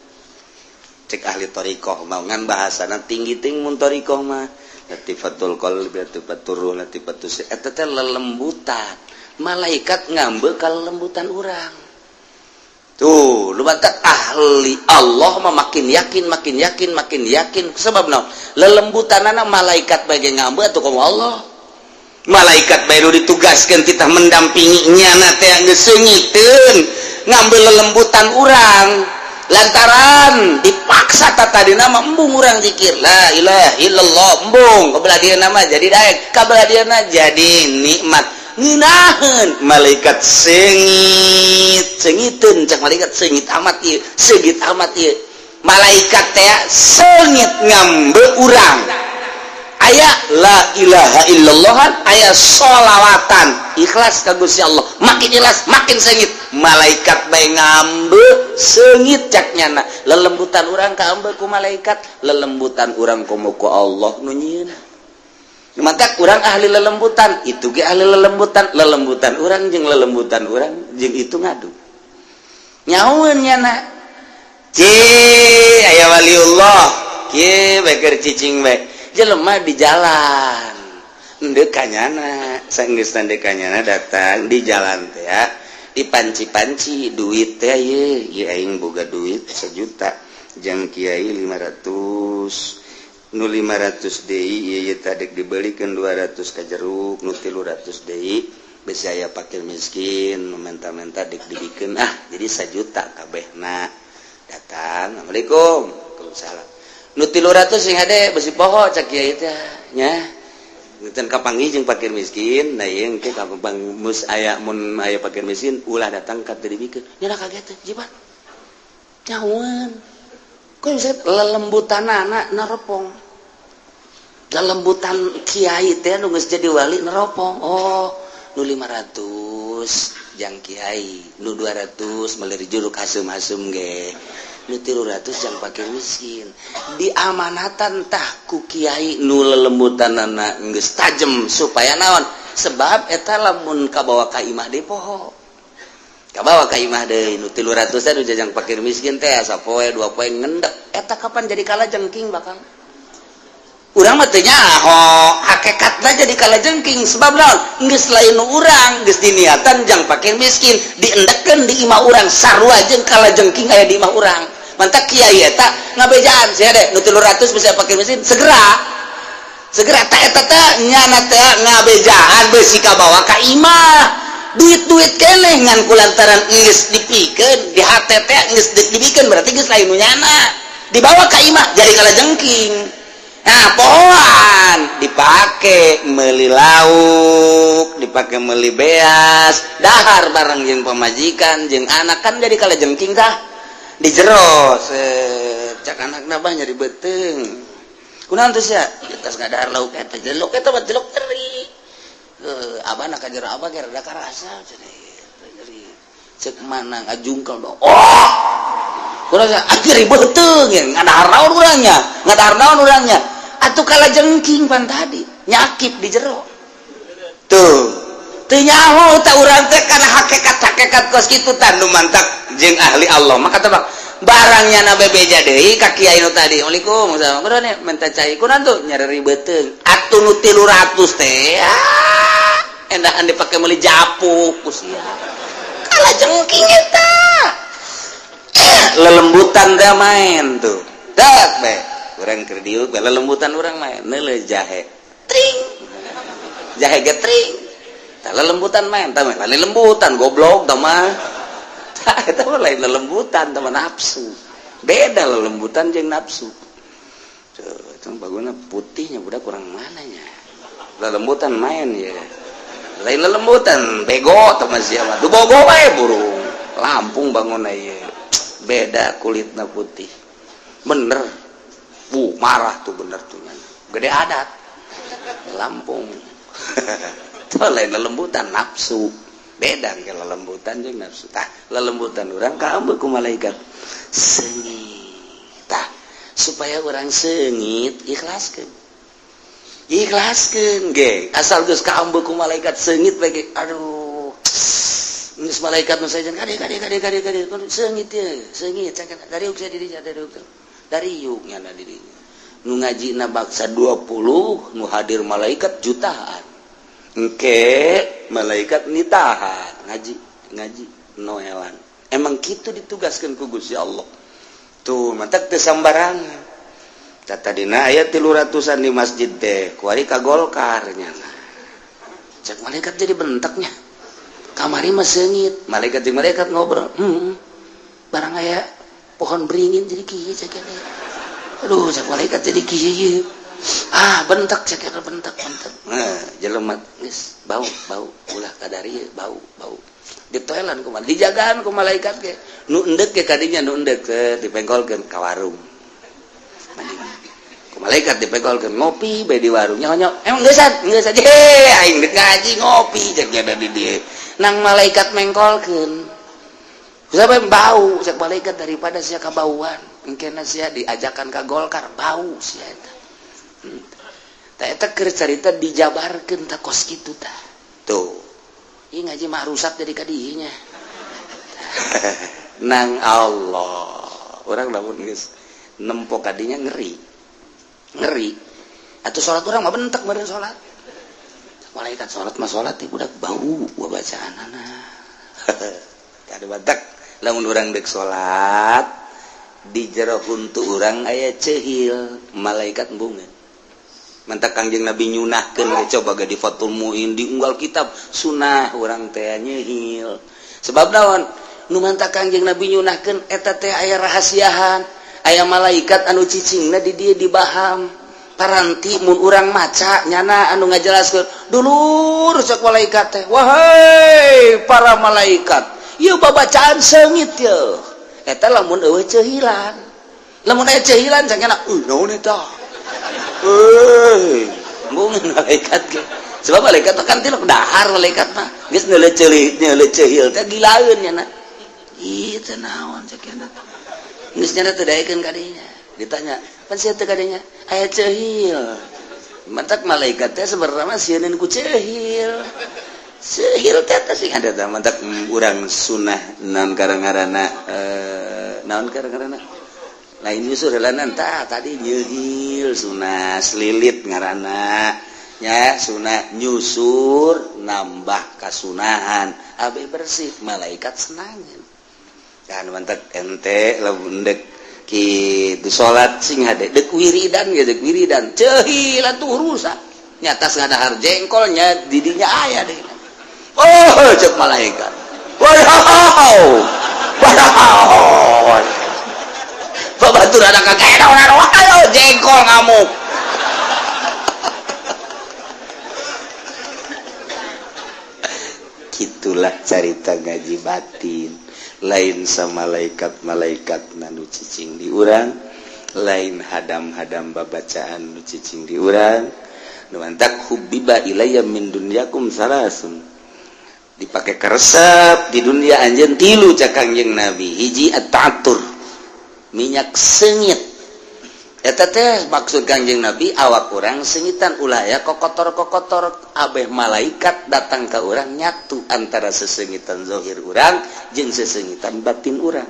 cek ahli thariqah mau ngan bahasana tinggi-tinggi mun thariqah mah latifatul qalbi latifatur ruh latifatus eta teh lelembutan malaikat ngambe ka lelembutan urang tuh lu batak ahli Allah mah makin yakin sebab naon lelembutanana malaikat bage ngambe atuh komo Allah malaikat bae ditugaskeun titah mendampingi nyana teh geus seungiteun ngambe lelembutan urang lantaran dipaksa tadi nama embung urang zikir la ilaha illallah embung kabelah dia nama jadi daek kabelah dia jadi nikmat ngeunaheun malaikat sengiteun cak malaikat sengit amat ieu malaikat teh sengit ngambe urang aya la ilaha illallah aya sholawatan ikhlas ka Gusti Allah makin ikhlas makin sengit malaikat bae ngambe seungit caknyana lelembutan urang ka ambe ku malaikat lelembutan urang komo ku Allah nu nyieun maka urang ahli lelembutan itu ge ahli lelembutan urang jeung lelembutan urang jeung itu ngadu nyaeun nyana aya waliullah kieu bae keur cicing bae jelema di jalan ndek kanyana saenggeus ndek kanyana datang di jalan teh ya dipanci-panci duit teh ieu aing boga duit 1 juta jang kiai 500 nu 500 deui ieu teh dibelikeun 200 ka jeruk nu 300 deui besi aya fakir miskin menta-menta dek dibikeun jadi 1 juta kabehna datang assalamualaikum waalaikumsalam nu 300 sing hade besi poho cak kiai teh nya ngeuteun kapanggih jeung fakir miskin da ieu engke kapang mus aya mun aya fakir miskin ulah datang ka teu dibikeun nya kaget teh jiban nyaeun ku bisa lelembutanana neropong lelembutan kiai teh nu geus jadi wali neropong oh nu 500 jang kiai nu 200 meuli juruk hasem-hasem ge nu 300 jang fakir miskin diamanatan tah ku kiai nu lelembutanana geus tajem supaya naon sebab eta lamun kabawa ka imah deui poho kabawa ka imah deui nu 300 teh nu jang fakir miskin teh sapoe 2 poe ngendek eta kapan jadi kalajengking bakal urang mah teu nyaho hakikatna jadi kalajengking sebab naon geus lain urang geus diniatan jang fakir miskin diendekeun di imah urang sarua jeung kalajengking aya di imah urang mantak kiai eta ngabejaan sia deh nu 300 bisa fakir miskin segera ta eta teh nyana teh ngabejaan beusi kabawa ka imah duit-duit keneh ngan kulantaran geus dipikeun di hate teh geus dipikeun berarti geus lain nu nyana dibawa ka imah jadi kalajengking. Nah, pohoan dipake meuli lauk, dipake meuli beas, dahar bareng jeung pamajikan jeung anak kan jadi kalajengking tah. Di jero cak anakna bah nyari beuteung. Kunaon teh sia? Geus ngadahar lauk eta, jelok eta mah jelok teri. Abana ka jero abah ge rada karasa cenah. Cek mana ngajungkel dong. Oh! Kurang akhir beuteung ya ngadahar naon urangnya. Atuh kalajengking pan tadi nyakip di jero tuh teu nyaho ta urang teh kana hakikat kos kitu tanu mantak jeung ahli Allah maka tebak barangnya na bebeja deui ka kiai nu tadi. Waalaikumsalam. Kunaon minta cai kunaon tuh nyari ribeuteung atuh nu 300 teh endahan dipake meuli japuk ku sia kalah jengking eta lelembutan teh main tuh dak be urang keur dieu lelembutan urang main neuleuh jahe tring jahe getring tah lelembutan main tah lain lembutan goblok tah mah tah eta mah lain lelembutan tah nafsu beda lelembutan jeung nafsu tuh itu baguna putihnya budak kurang mananya lelembutan main ya lain lelembutan bego tah mah sia mah dubogo bae burung Lampung bangun ieu beda kulitna putih bener marah tuh bener tuh gede adat Lampung tuh lain lelembutan nafsu beda ke lelembutan jeung nafsu tah lelembutan urang kaambeuk ku malaikat seungit tah supaya urang seungit ikhlaskeun ge asal geus kaambeuk ku malaikat seungit bage aduh geus malaikat nu saejeun kade seungit ye seungit dari uk dirinya dari yuk nyana dirinya nu ngajina baksa 20 nu hadir malaikat jutaan engke malaikat nitahan ngaji noelan emang kitu ditugaskeun ku Gusti Allah tuh mantak teu sambarangan tata dina aya 300-an di masjid teh kuari kagolkar nyana cek malaikat jadi benteknya kamari mah seungit malaikat jeung malaikat ngobrol barang aya pohon beringin jadi kieu cek aduh cek malaikat jadi kieu bentek cek bentek jelema geus bau ulah kadari bau ditoelan kumaha dijagaan ku malaikat ge nu endek ge kadinya nu endek dipengkolkeun ka warung ku malaikat dipengkolkeun ngopi bae di warung nyok emang geus aja aing deuk ngaji ngopi cek di dieu nang malaikat mengkolkeun sampai bau cek malaikat daripada sia kabauan engkena sia diajakan ka golkar bau sia eta tah eta keur carita dijabarkeun tah kos kitu tah tuh ieu ngaji mah rusak jadi kadinya nang Allah urang lamun geus nempo kadinya ngeri atuh salat urang mah bentek bareng salat malaikat salat mah salat teh budak bau bacaanana tadi batak lamun urang deuk salat di jero huntu urang aya cehil malaikat embungeun mantak Kangjeng Nabi nyunahkeun coba ge di Fathul Muin diunggal kitab sunah urang teh nyehil sebab naon nu mantak Kangjeng Nabi nyunahkeun eta teh aya rahasiahan aya malaikat anu cicingna di dieu dibaham paranti mun urang maca nyana anu ngajelaskeun dulur cek malaikat teh wahai para malaikat ieu babacaan seungit ye eta lamun eueuh cehilan lamun aya cehilan cangana naon eta mungkin malaikat ge sebab malaikat kan tiluk dahar malaikat mah geus neuleuh cehil teh gilaeun nya na ieu teh naon cek eta geus nya teh daekeun kadinya ditanya pan sia teh kadinya aya cehil mantak malaikat teh sebenarnya mah sieun ku cehil teh sing ada teh mantak urang sunah naon karangarana naon karangarana lain nyusur helanan tadi nyeuhil sunah selilit ngaranna nya sunah nyusur nambah kasunahan abe bersih malaikat senangan kan mantek ente lamun deuk kitu salat sing hade deuk wiridan ge deuk wiridan ceuhil atuh rusak nyatas ngadahar jengkolnya didinya aya deui cek malaikat wow batur ada kagak ayo jengkol ngamuk gitulah cerita ngaji batin lain sama malaikat nanu cicing di urang lain hadam babacaan nu cicing di urang nu mantak hubbiba ilayya min dunyakum salasun dipake keresep di dunia anjeun tilu cak Kangjeng Nabi hiji at-ta'attur minyak seungit eta teh maksud Kangjeng Nabi awak urang sengitan ulah aya kokotor-kokotor abeh malaikat datang ka urang nyatu antara sesengitan zahir urang jeung sesengitan batin urang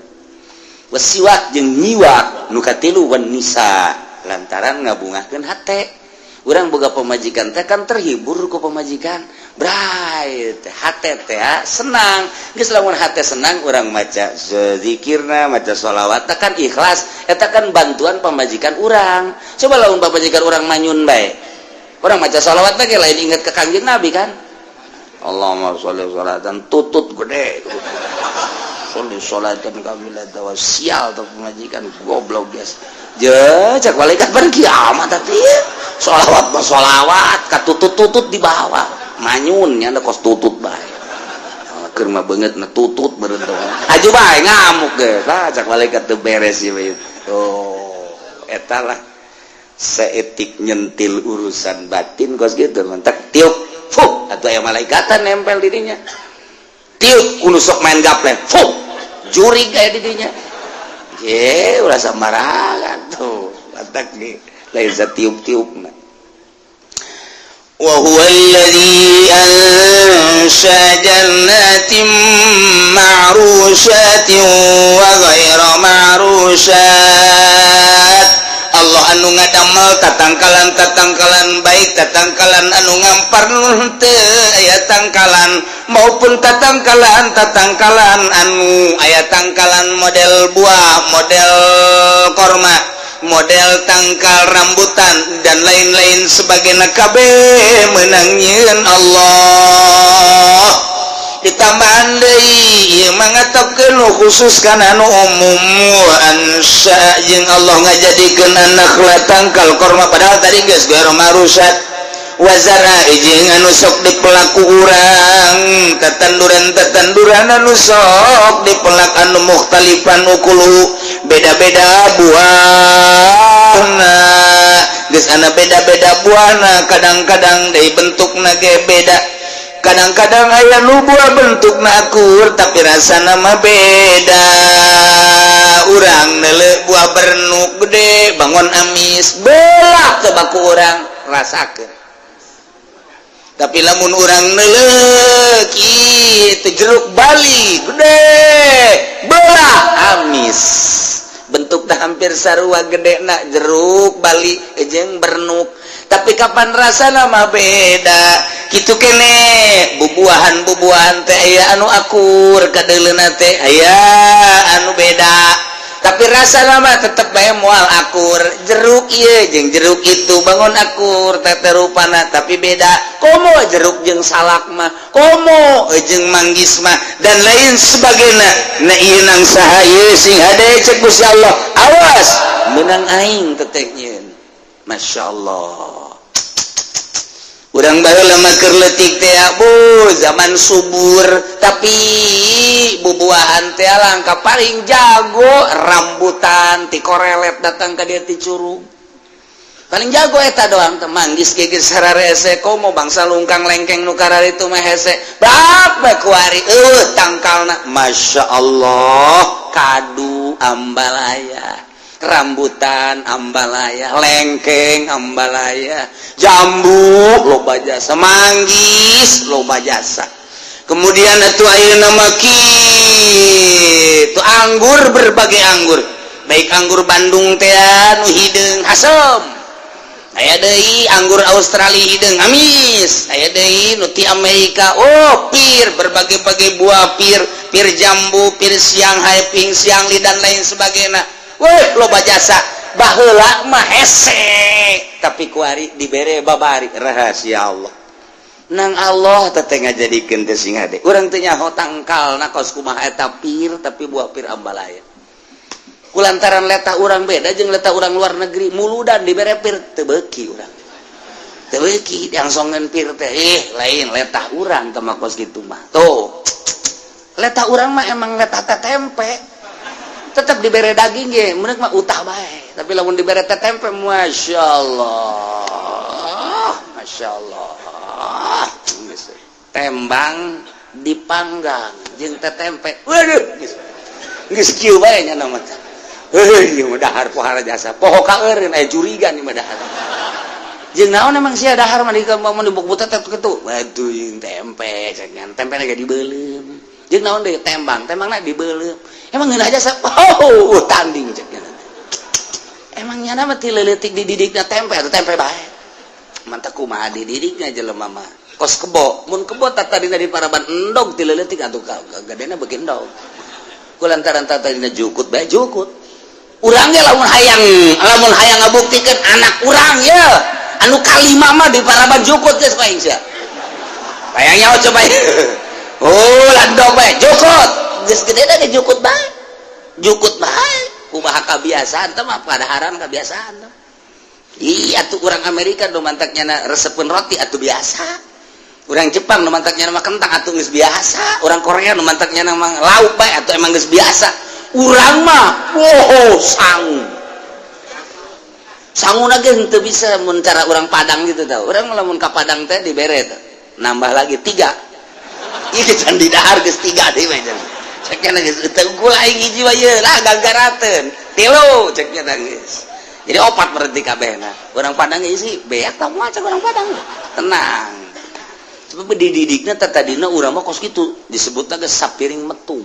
wasiwak jeung nyiwak nu katilu wan nisa lantaran ngabungahkeun hate urang boga pemajikan teh kan terhibur ku pemajikan bray teh hate teh senang geus lamun hate senang urang maca zikirna maca sholawat kan ikhlas eta kan bantuan pemajikan urang coba lamun pemajikan urang manyun bae urang maca sholawat teh lain inget ke Kangjeng Nabi kan Allahumma sholli sholatan tutut gede sholli sholatan kamilatan wa sial tuh pemajikan goblok guys cak malaikat berkiamat tapi sholawat mah sholawat katutut-tutut di bawah manyunnya ada kos tutut bae keur mah beungeut na tutut beureun aju bae ngamuk ge cak malaikat teu beres ieu eta lah seetik nyentil urusan batin kos gitu mentak tiup fuh atuh aya malaikatan nempel di dinya tiup kudu sok main gaplek fuh jurig aya di dinya ye ulah sambarangan tuh lantak ge lain tiup-tiupna wa huwa alladzi ansha jannatin ma'rushatin wa ghayra ma'rusyat Allah anu ngadamel tatangkalan baik tatangkalan anu ngampar teu aya tangkalan maupun tatangkalan anu aya tangkalan model buah model korma model tangkal rambutan dan lain-lain sebagainya kabeh meunang nyieun Allah ditambahan deui ieu mangatopkeun khusus kana anu umum ansya jeung Allah ngajadikeun anak tangkal korma padahal tadi geus gairo marusyat wazara jeung anu sok dipelaku urang tetanduran anu sok dipelak anu mukhtalifan ukulu beda-beda buahna geus ana beda-beda buahna kadang-kadang deui bentukna ge beda kadang-kadang aya nu buah bentukna akur tapi rasana mah beda urang neuleuh buah bernuk gede bangun amis belah coba ku urang rasakeun tapi lamun urang neuleuh kitu jeruk bali gede belah amis bentukna hampir sarua gedena jeruk bali jeung bernuk tapi kapan rasana mah beda kitu kene bubuahan teh aya anu akur kadeuleuna teh aya anu beda tapi rasana mah tetep bae moal akur jeruk ieu jeung jeruk itu bangun akur teh rupana tapi beda komo jeruk jeung salak mah komo jeung manggis mah dan lain sebagainya na ieu nang saha ieu sing hade cek Gusti Allah awas meunang aing teteh nyieun masyaallah urang baheula mah keur leutik teh bu zaman subur tapi bubuahan teh langka paling jago rambutan ti korelet datang ka dieu ti curug paling jago eta doang teh manggis geger sararese komo bangsa lungkang lengkeng nu kararitu mah hese bak kuari tangkalna masyaallah kadu ambalaya rambutan ambalaya lengkeng ambalaya jambu loba jasa manggis loba jasa kemudian atuh ayeuna mah kitu anggur berbagai anggur baik anggur Bandung teh nu hideung asem aya deui anggur Australia hideung amis aya deui nu ti Amerika pir berbagai-bagai buah pir jambu pir Shanghai ping Siangli dan lain sebagainya weh loba jasa baheula mah hese tapi kuari dibere babari rahasia Allah nang Allah teteh ngajadikeun teh sing hade urang teh nyaho tangkalna kos kumaha eta pir tapi buah pir ambalaya kulantaran letah urang beda jeung letah urang luar negeri muludan dibere pir teu beuki urang teu beuki diangsongeun pir teh lain letah urang teh mah kos kitu mah tuh letah urang mah emang letah teh tempe tetap dibere daging ge meunang mah utah bae tapi lamun dibere teh tempe masyaallah tembang dipanggang jeung teh tempe waduh geus kieu bae nya nama teh ieu mah dahar pohara jasa poho kaeureun aya jurigan ieu mah dahar jeung naon emang sia dahar mah mau dibuk butet kitu waduh jeung tempe cenah tempe ge dibeulem jeung naon deui tembangna dibeulem emang ngeunah jasa tanding cenah emang nyana mah ti leuletik dididikna tempe atuh tempe bae mantap kumaha dididiknya jelema mah kos kebo mun kebo tadina di paraban endog ti leuletik atuh gadena beuki endog kulantaran tadina jukut bae jukut urang ge lamun hayang ngabuktikeun anak urang ya anu kalima mah di paraban jukut geus bae sia bayangnya coba landog bae jukut geus gedena ge jukut bae kumaha kabiasaan teh mah padaharan kabiasaan teh iya tuh orang Amerika nu mantaknya resepeun roti atuh biasa orang Jepang nu mantaknya mah kentang atuh geus biasa orang Korea nu mantaknya mah lauk bae atuh emang geus biasa urang mah sanguna ge henteu bisa mun cara urang Padang gitu tau urang lamun ka Padang teh dibere teh nambah lagi 3 ieu can di dahar geus 3 deui mah cekna geus teu gula aing hiji wae lah gagarateun 3 cekna geus jadi 4 berarti kabehna urang Padang isi beak tah moal cek urang Padang tenang sebab dididikna tadina urang mah kos kitu disebutna geus sapiring metung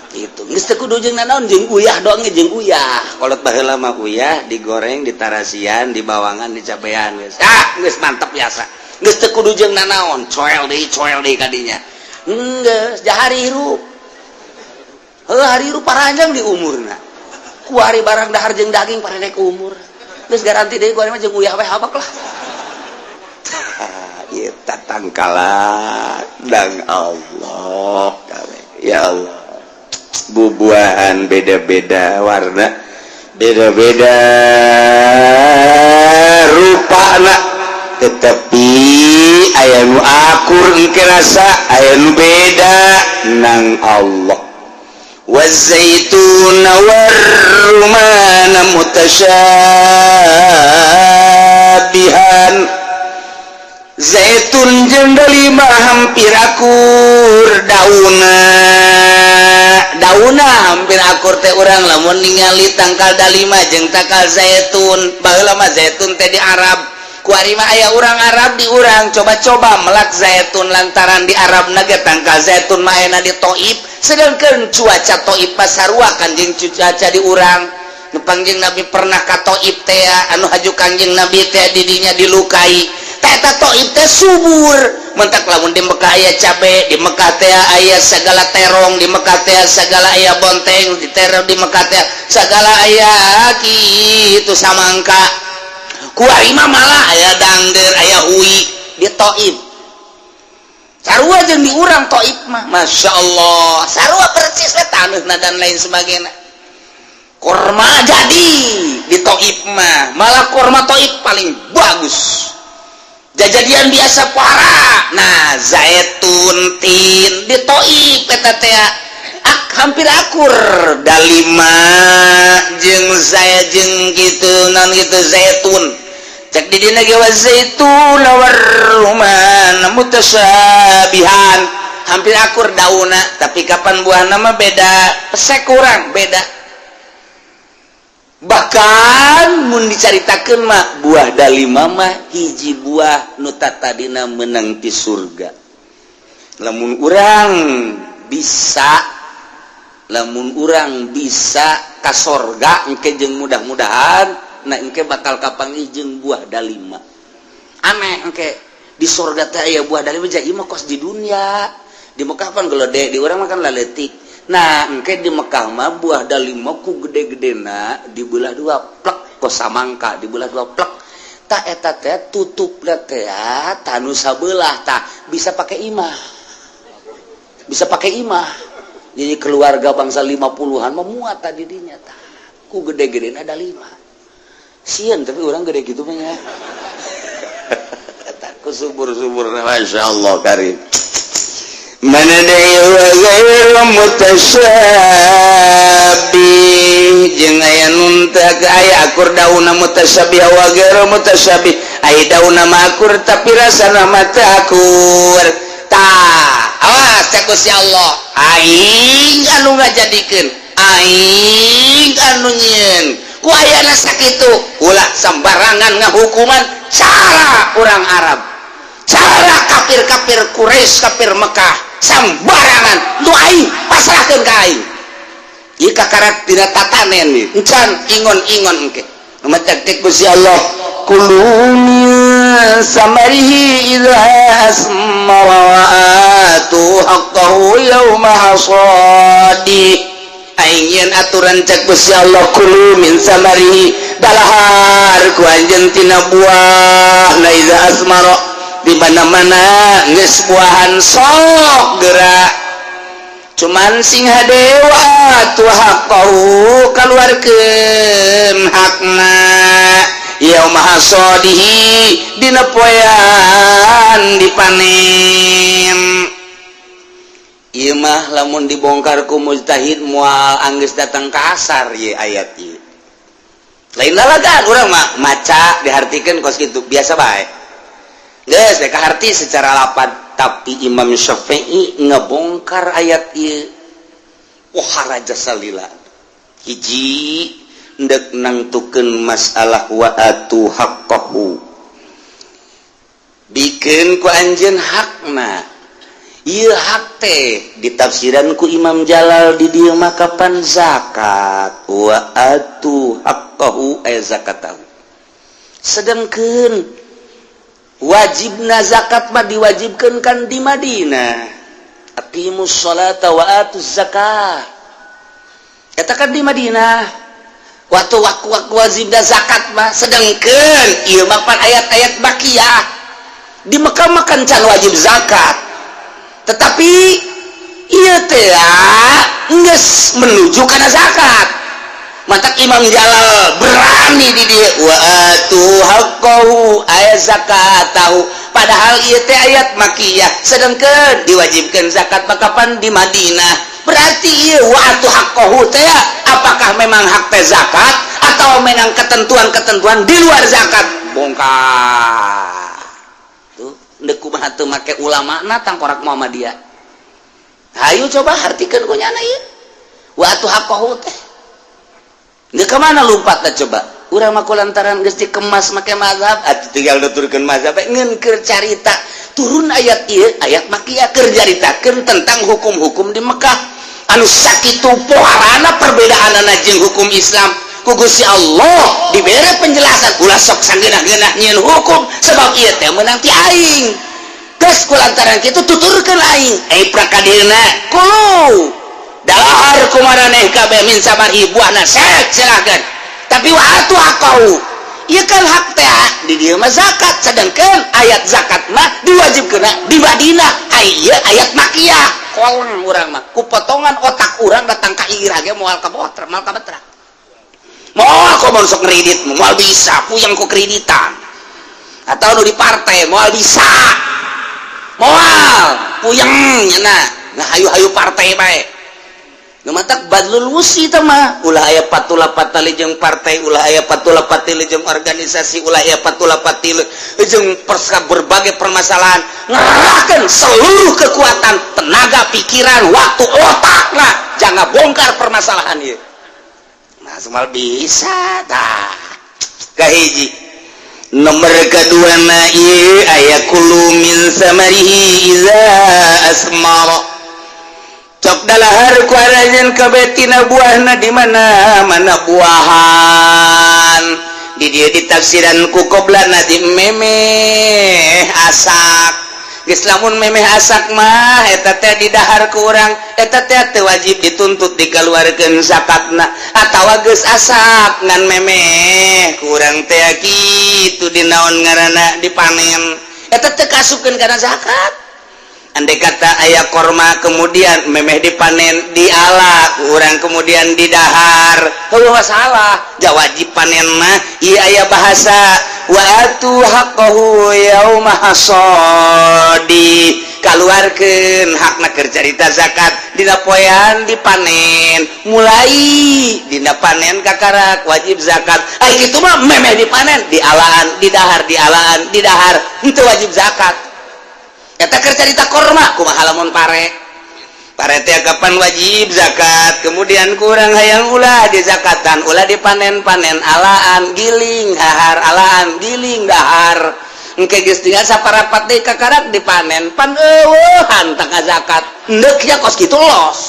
itu geus teu kudu jeung nanaon jeung uyah doang jeung uyah kolot baheula mah uyah digoreng ditarasian dibawangan dicabean geus geus mantep biasa geus teu kudu jeung nanaon coel deui kadinya geus jahari hirup hari hirup paranjang di umurna ku hari barang dahar jeung daging paredek umur geus garanti deui ku ari mah jeung uyah we habak lah ieu tatangkala dang Allah ya Allah bubuahan beda-beda warna beda-beda rupana tetapi aya nu akur engke rasa aya nu beda nang Allah wazaitun warrumana mutasyabihan zaitun jeung dalima hampir akur dauna hampir akur teh urang lamun ningali tangkal dalima jeung tangkal zaitun baheula mah zaitun teh di Arab ku ari mah aya urang Arab di urang coba-coba melak zaitun lantaran di Arab ge tangkal zaitun mah aya di Thaif sedangkeun cuaca Thaif pasarua kanjing cuaca di urang nu pangjing Nabi pernah ka Thaif teh anu haju kanjing Nabi teh di dinya dilukai eta Thaif teh subur mentak lamun di Mekah aya cabe di Mekah teh aya sagala terong di Mekah teh sagala aya bonteng di terong di Mekah teh sagala aya kitu samangka ku ari mah malah aya dangdeur aya hui di Thaif sarua jeung di urang Thaif mah masyaallah sarua percis we taneuhna dan lain sebagainya kurma jadi di Thaif mah malah kurma Thaif paling bagus jajadian biasa para nah zaitun tin di Thaif eta teh hampir akur dalima jeung saya jeung kitu non kitu zaitun cek di dina ge zaitun warruman mutasyabihan hampir akur dauna tapi kapan buahna mah beda pesek kurang beda bahkan mun dicaritakeun mah buah dalima mah hiji buah nu tadina meunang ti surga lamun urang bisa ka sorga engke jeung mudah-mudahan na engke bakal kapanggih jeung buah dalima aneh engke di sorga teh aya buah dalima jadi mah kos di dunia di Mekah pan gelede di urang mah kan laletik nah engke di Mekah mah buah dalima ku gede-gedena dibelah dua plek kos samangka dibelah dua plek tak eta teh tutupna teh tanu sabelah tah bisa pakai imah jadi keluarga bangsa 50-an memuat tadi dinya tah ku gede-gedena dalima sieun tapi orang gede gitu mah nya eta ku subur-suburna masyaallah karim manadai wa ghairu mutasyabih jeung aya nun teh aya akur dauna mutasyabih wa ghairu mutasyabih aya dauna mah akur tapi rasana mah teu akur tah awas cek Gusti Allah aing anu ngajadikeun aing pokoknya sakitu ulah sembarangan ngahukuman cara orang Arab, cara kafir-kafir Quraisy, kafir Mekah, sembarangan lu aing pasrahkeun ka aing ieu kakarak dina tatanen ieu encan ingon-ingon engke matak tek Gusti Allah kulu min samarihi idza asmara wa atu haqqahu yawma hasadi aing aturan cek Gusti Allah kulu min samarihi dalahar ku anjeun tina buah na idza asmara di mana-mana geus buahan sok gerak cuman sing hadewa tu haqqahu kaluarkeun hakna yauma hasadihi dina poean dipanen. Ieu mah lamun dibongkar ku mujtahid moal anggeus datang ka asar ye ayat ieu. Lain lalagan urang mah maca dihartikeun kos kitu biasa bae. Geus dek harti secara lapad tapi Imam Syafi'i ngebongkar ayat ieu. Wah raja salila. Hiji ndek nangtukeun masalah wa atu haqqahu. Bikeun ku anjeun hakna. Ieu hak teh ditafsiran ku Imam Jalal di dieu mah kapan zakat wa atu haqqahu ay zakatahu. Sedengkeun wajibna zakat mah diwajibkeun kan di Madinah. Aqimus sholata wa atuz zakah. Eta kan di Madinah. Waktu wajibna zakat mah sedengkeun ieu mah pan ayat-ayat bakiyah. Di Mekah mah kan can wajib zakat. Tetapi ieu teh geus menuju kana zakat. Matak Imam Jalal berani di dieu wa atu haqqahu ay zakatahu padahal ieu teh ayat makiyah sedengkeun diwajibkeun zakat kapan di Madinah. Berarti ieu wa atu haqqahu teh apakah memang hak teh zakat atau memang ketentuan-ketentuan di luar zakat? Bongkar. Tuh, ndek kumaha teu make ulama na tangkorak Muhammadiyah. Hayu coba hartikeun ku nyana ieu. Wa atu haqqahu teh nggak kemana lompatnya coba urang mah kulantaran geus dikemas make mazhab atuh tinggal nuturkeun mazhab ngeun keur carita turun ayat ieu ayat makiyah keur caritakeun tentang hukum-hukum di Mekah anu sakitu poharana perbedaanana jeung hukum Islam ku Gusti Allah dibere penjelasan ulah sok sangeunah-ngeunah nyieun hukum sebab ieu teh meunang ti aing geus kulantaran kitu tuturkeun aing prakadina kulo dalahar kumaraneh kabeh min samari buahna sek silakan tapi wa atu haqqahu ieu kan hak teh di dieu mah zakat sedangkeun ayat zakat mah diwajibkeun di Madinah ieu ayat makiyah kolong urang mah ku potongan otak urang datang ka irah ge moal ka botra moal ka betra moal komo sok kredit moal bisa puyeng ku kreditan atau nu di partai moal bisa moal puyeng nya nah hayu-hayu partai bae matak badlul wusi teh mah ulah aya patulapat tali jeung partai ulah aya patulapat tali jeung organisasi ulah aya patulapat tali jeung berbagai permasalahan ngerahkeun seluruh kekuatan tenaga pikiran waktu otakna jangan bongkar permasalahan ieu nah semal bisa tah kahiji nomor kaduana ieu aya kulu min samarihi iza asmara cok dalahar ku arajeun kabeh tina buahna di mana buahan di dieu ditafsiran ku qoblana di memeh asak geus lamun memeh asak mah eta teh didahar ku urang eta teh teu wajib dituntut dikaluarkeun zakatna atawa geus asak ngan memeh ku urang teh kitu dinaon ngaranna dipanen eta teh kasupkeun kana zakat. Andai kata ayah korma kemudian memeh dipanen diala urang kemudian didahar heuh masalah jawajib panen mah ieu aya bahasa wa atu haqqahu yauma hasadi kaluarkeun hakna keur carita zakat dina poean dipanen mulai dina panen kakarak wajib zakat ai kitu mah memeh dipanen dialaan didahar dialaan didahar henteu wajib zakat eta keur carita korma kumaha lamun pare parete kapan wajib zakat kemudian kurang hayang ulah di zakatan ulah dipanen-panen alaan giling dahar alaan giling dahar engke geus tinggal saparapat deui kakarak dipanen pan eueuhan tang zakat neuk nya kos kitu los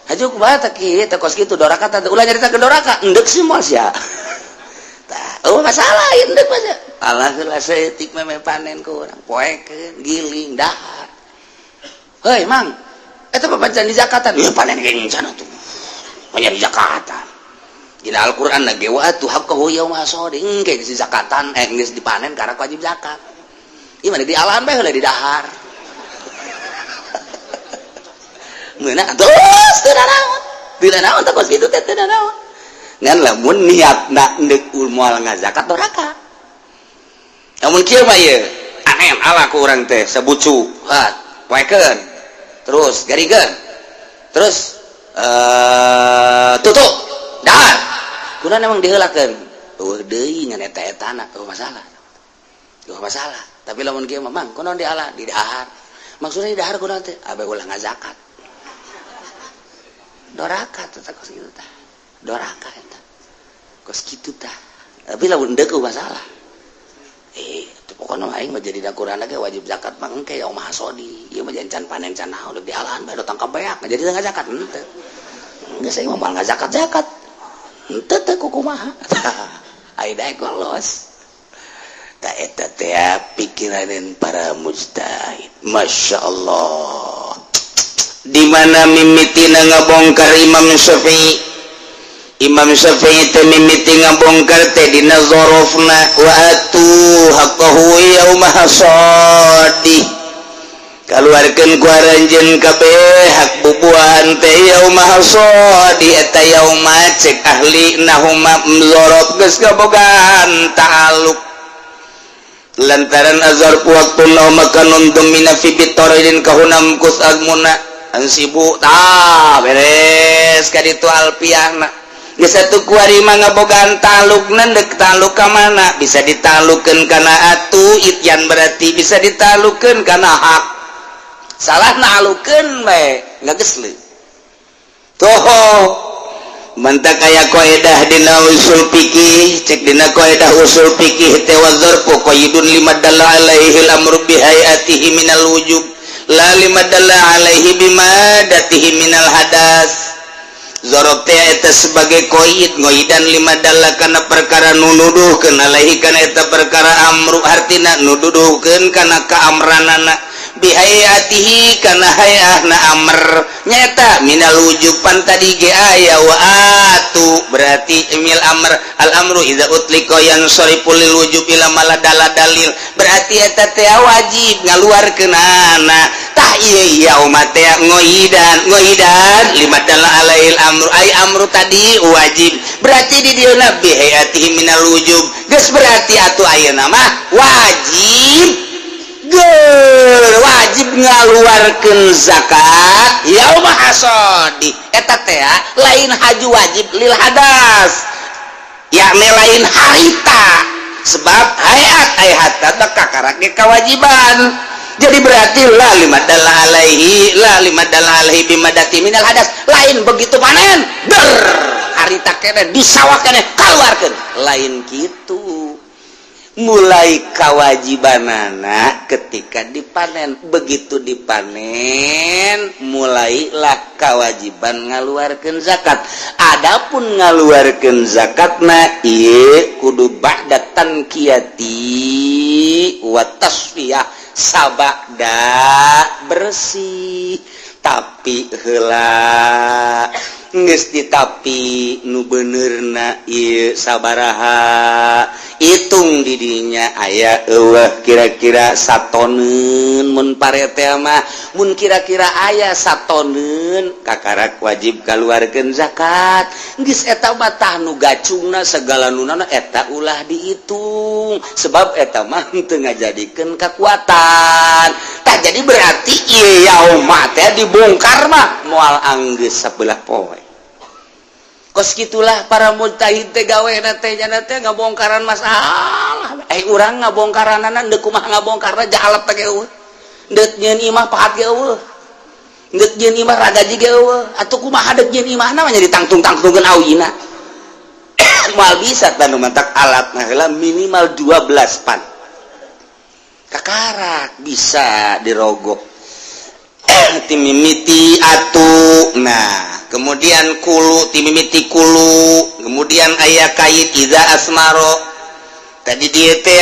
haji kumaha teh kieu teh kos kitu doraka teh ulah nyaritakeun doraka endek sih moal sia tah masalah endek mah sia alah geula saeutik meme panen ku urang poekeun giling dahar heuy mang eta papancan di zakatan ya panen geus cenah tuh aya di zakatan dina Al-Qur'an na ge wa atu haqqahu yauma hasadi engke di zakatan geus dipanen karena wajib zakat ieu mah di alam bae heula di dahar meunang terus teu naon teh kos kitu teh teu naon ngan lamun niatna endek moal ngazakat doraka lamun kieu mah ieu anem ala ku urang teh sabucu poekeun terus garikeun terus tutup dahar kunaon emang diheulakeun eueuh deui ngan eta-etana eueuh masalah tapi lamun kieu mah mang kunaon diala di dahar maksudna di dahar kunaon teh abe ulah ngazakat doraka tuh kos kitu tah doraka eta kos kitu tah tapi lamun deuk masalah pokoknya aing mah jadi dakuran lagi wajib zakat mah engke yaum hasodi ieu mah can panen can naon udah dialahan bae datang ka beak jadi teu zakat henteu geus aing mah moal zakat henteu teh kumaha ai daek lolos ta eta teh pikiraneun para mujtahid masyaallah di mana mimitina ngabongkar Imam Syafi'i teh mimiti ngabongkar teh dina zorofna wa atu haqqahu yauma hasadi kaluarkeun ku aranjeun kabeh hak bubuhan teh yauma hasadi eta yauma cek ahli nahuma zorof geus kabogaan ta'alluq lantaran azhar waktu maka nundum mina fi bitoridin kahunam kus agmuna ansibu beres kaditu alpiahna geus atuh kuari mah ngabogaan talukna deuk taluk ka mana bisa ditalukeun kana atu ityan berarti bisa ditalukeun kana hak salah nalukeun we geus leuh toh mantak aya kaidah dina usul fikih cek dina kaidah usul fikih teh wazarfu qaidun limadalla alaihi al-amru bihayatihi minal wujub la limadalla alaihi bimadatihi minal hadas zarab teh eta sebagai qaid ngoidan limadalla kana perkara nududuhkeun alaihi kana eta perkara amru artina nududuhkeun kana kaamranana bihayatihi kana hayahna amr nyata minal wujuban tadi ge aya wa atu berarti emil amr al amru idza utliqa yansariful lil wujub ila maladala dalil berarti eta teh wajib ngaluarkeunana tah ieu yauma teh ngoidan limadalla alail amru ai amru tadi wajib berarti di dieuna bihayatihi minal wujub geus berarti atuh ayeuna mah wajib wajib ngaluarkeun zakat yaum hasadi eta teh lain haji wajib lil hadas yakni lain harita sebab hayat teh kakarak ge kewajiban jadi berarti la limadalla alaihi bimadati minal hadas lain begitu panen harita kene disawah kene kaluarkeun lain kitu mulai kewajibanana ketika dipanen begitu dipanen mulailah kewajiban ngaluarkeun zakat adapun ngaluarkeun zakatna ieu kudu ba'da tankiyati wa tasfiyah sabada bersih tapi heula geus ditapi nu benerna ieu sabaraha hitung didinya aya eueuh kira-kira satoneun mun parete mah mun kira-kira aya satoneun kakarak wajib kaluarkeun zakat geus eta mah tah nu gacungna segala nunana eta ulah dihitung sebab eta mah teu ngajadikeun kakuatan tah jadi berarti ieu yauma teh dibongkar mah moal anggeus sabelah poe kos gitulah para mujtahid teh gaweana teh nya teh ngabongkaran masalah urang ngabongkaranana deuk kumaha ngabongkarna jahalep teh eueuh dek nyeun imah pahat ge eueuh dek nyeun imah ragaji ge eueuh atuh kumaha dek nyeun imah namanya ditangtung-tangtungkeun awina moal bisa tanu mantak alatna heula minimal 12 pan kakarak bisa dirogok timimiti atu nah kemudian kulu timimiti kulu kemudian aya kait iza asmaro tadi dia teh